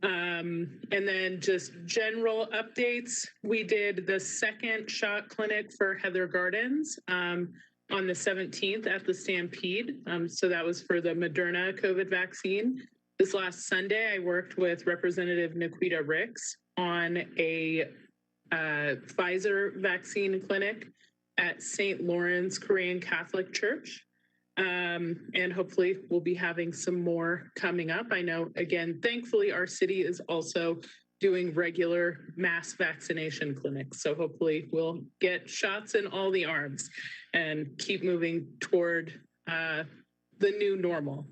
And then just general updates. We did the second shot clinic for Heather Gardens on the 17th at the Stampede. So that was for the Moderna COVID vaccine. This last Sunday, I worked with Representative Nikita Ricks on a Pfizer vaccine clinic at St. Lawrence Korean Catholic Church. And hopefully we'll be having some more coming up. I know, again, thankfully our city is also doing regular mass vaccination clinics. So hopefully we'll get shots in all the arms and keep moving toward the new normal.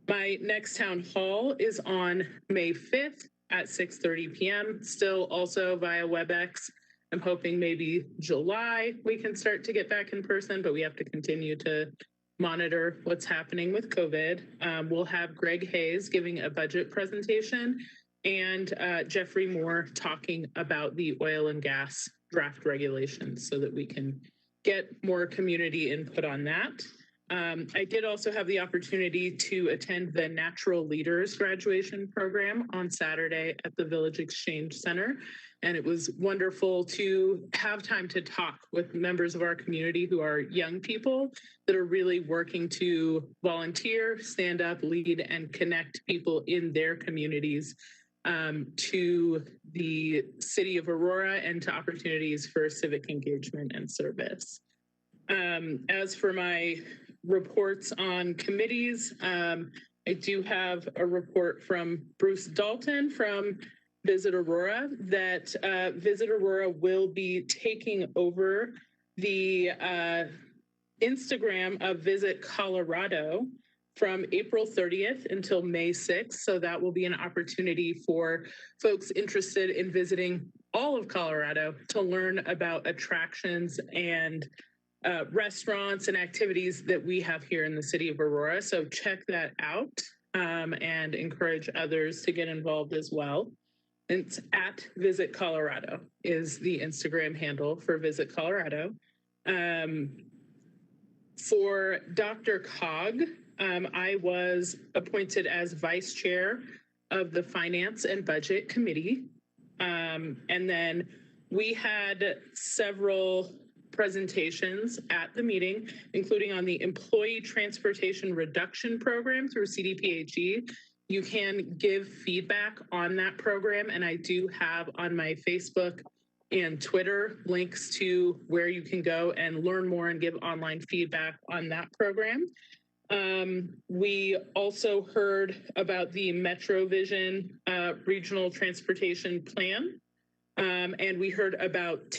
My next town hall is on May 5th at 6:30 p.m. Still also via WebEx. I'm hoping maybe July we can start to get back in person, but we have to continue to monitor what's happening with COVID. We'll have Greg Hayes giving a budget presentation and Jeffrey Moore talking about the oil and gas draft regulations so that we can get more community input on that. I did also have the opportunity to attend the Natural Leaders graduation program on Saturday at the Village Exchange Center. And it was wonderful to have time to talk with members of our community who are young people that are really working to volunteer, stand up, lead, and connect people in their communities to the city of Aurora and to opportunities for civic engagement and service. As for my reports on committees, I do have a report from Bruce Dalton from Visit Aurora that Visit Aurora will be taking over the Instagram of Visit Colorado from April 30th until May 6th. So that will be an opportunity for folks interested in visiting all of Colorado to learn about attractions and restaurants and activities that we have here in the city of Aurora. So check that out and encourage others to get involved as well. It's at Visit Colorado is the Instagram handle for Visit Colorado. For DRCOG, I was appointed as vice chair of the Finance and Budget Committee. And then we had several presentations at the meeting, including on the Employee Transportation Reduction Program through CDPHE. You can give feedback on that program, and I do have on my Facebook and Twitter links to where you can go and learn more and give online feedback on that program. We also heard about the MetroVision Regional Transportation Plan, and we heard about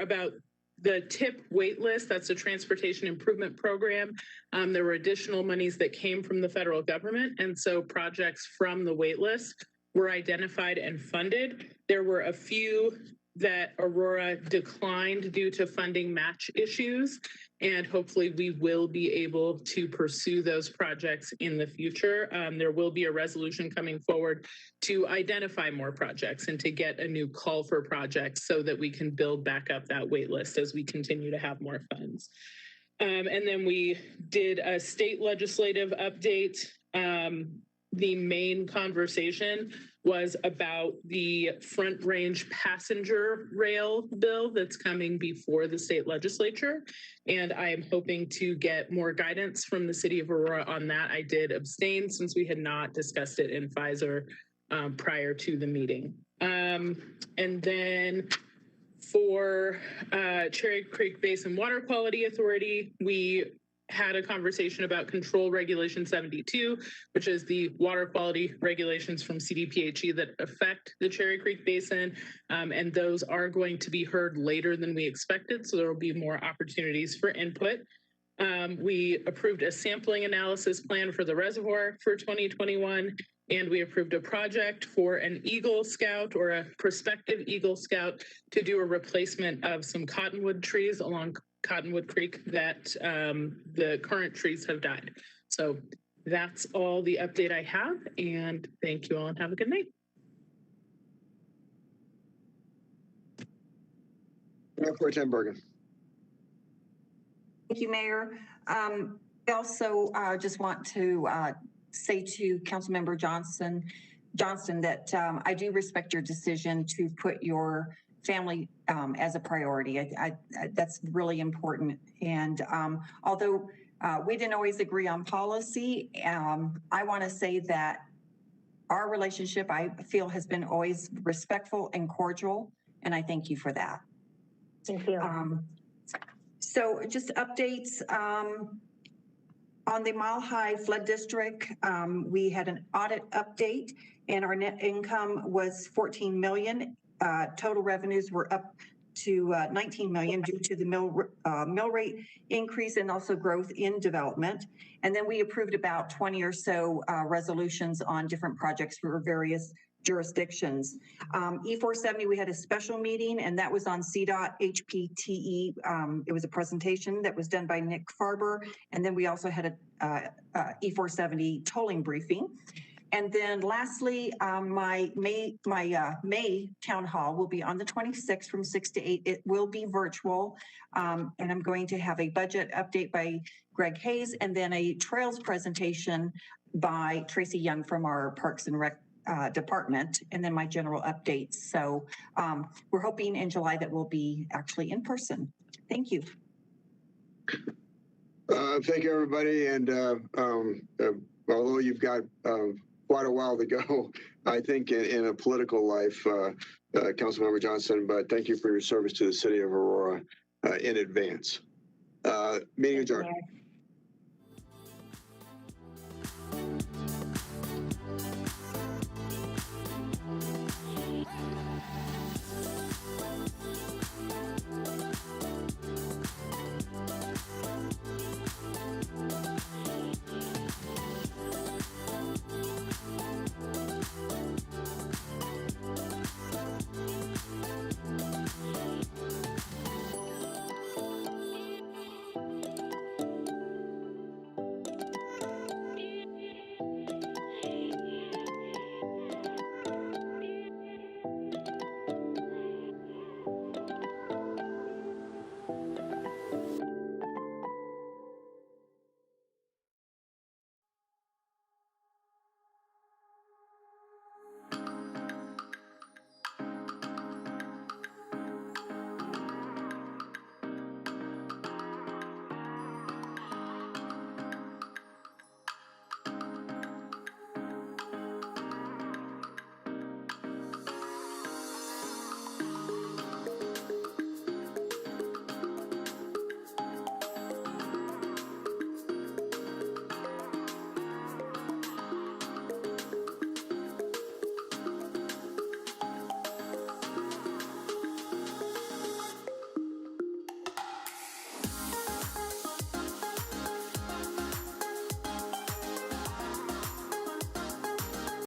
about the TIP wait list. That's a transportation improvement program. There were additional monies that came from the federal government, and so projects from the wait list were identified and funded. There were a few that Aurora declined due to funding match issues, and hopefully we will be able to pursue those projects in the future. There will be a resolution coming forward to identify more projects and to get a new call for projects so that we can build back up that wait list as we continue to have more funds. And then we did a state legislative update. The main conversation was about the Front Range passenger rail bill that's coming before the state legislature. And I am hoping to get more guidance from the city of Aurora on that. I did abstain since we had not discussed it in Pfizer prior to the meeting. And then for Cherry Creek Basin Water Quality Authority, we had a conversation about Control Regulation 72, which is the water quality regulations from CDPHE that affect the Cherry Creek Basin. And those are going to be heard later than we expected, so there will be more opportunities for input. We approved a sampling analysis plan for the reservoir for 2021, and we approved a project for an Eagle Scout or a prospective Eagle Scout to do a replacement of some cottonwood trees along Cottonwood Creek that the current trees have died. So that's all the update I have, and thank you all and have a good night. Mayor Pro Tem Bergen. Thank you, Mayor. I also just want to say to Councilmember Johnston that I do respect your decision to put your family as a priority. That's really important. And although we didn't always agree on policy, I want to say that our relationship, I feel, has been always respectful and cordial, and I thank you for that. Thank you. So just updates on the Mile High Flood District. We had an audit update, and our net income was 14 million. Total revenues were up to 19 million due to the mill rate increase and also growth in development. And then we approved about 20 or so resolutions on different projects for various jurisdictions. E470, we had a special meeting, and that was on CDOT HPTE. It was a presentation that was done by Nick Farber. And then we also had a E470 tolling briefing. And then lastly, my May town hall will be on the 26th from 6 to 8. It will be virtual. And I'm going to have a budget update by Greg Hayes and then a trails presentation by Tracy Young from our Parks and Rec department, and then my general updates. So we're hoping in July that we'll be actually in person. Thank you. Thank you, everybody. And although you've got quite a while to go, I think, in a political life, Councilmember Johnson, but thank you for your service to the city of Aurora in advance. Meeting adjourned.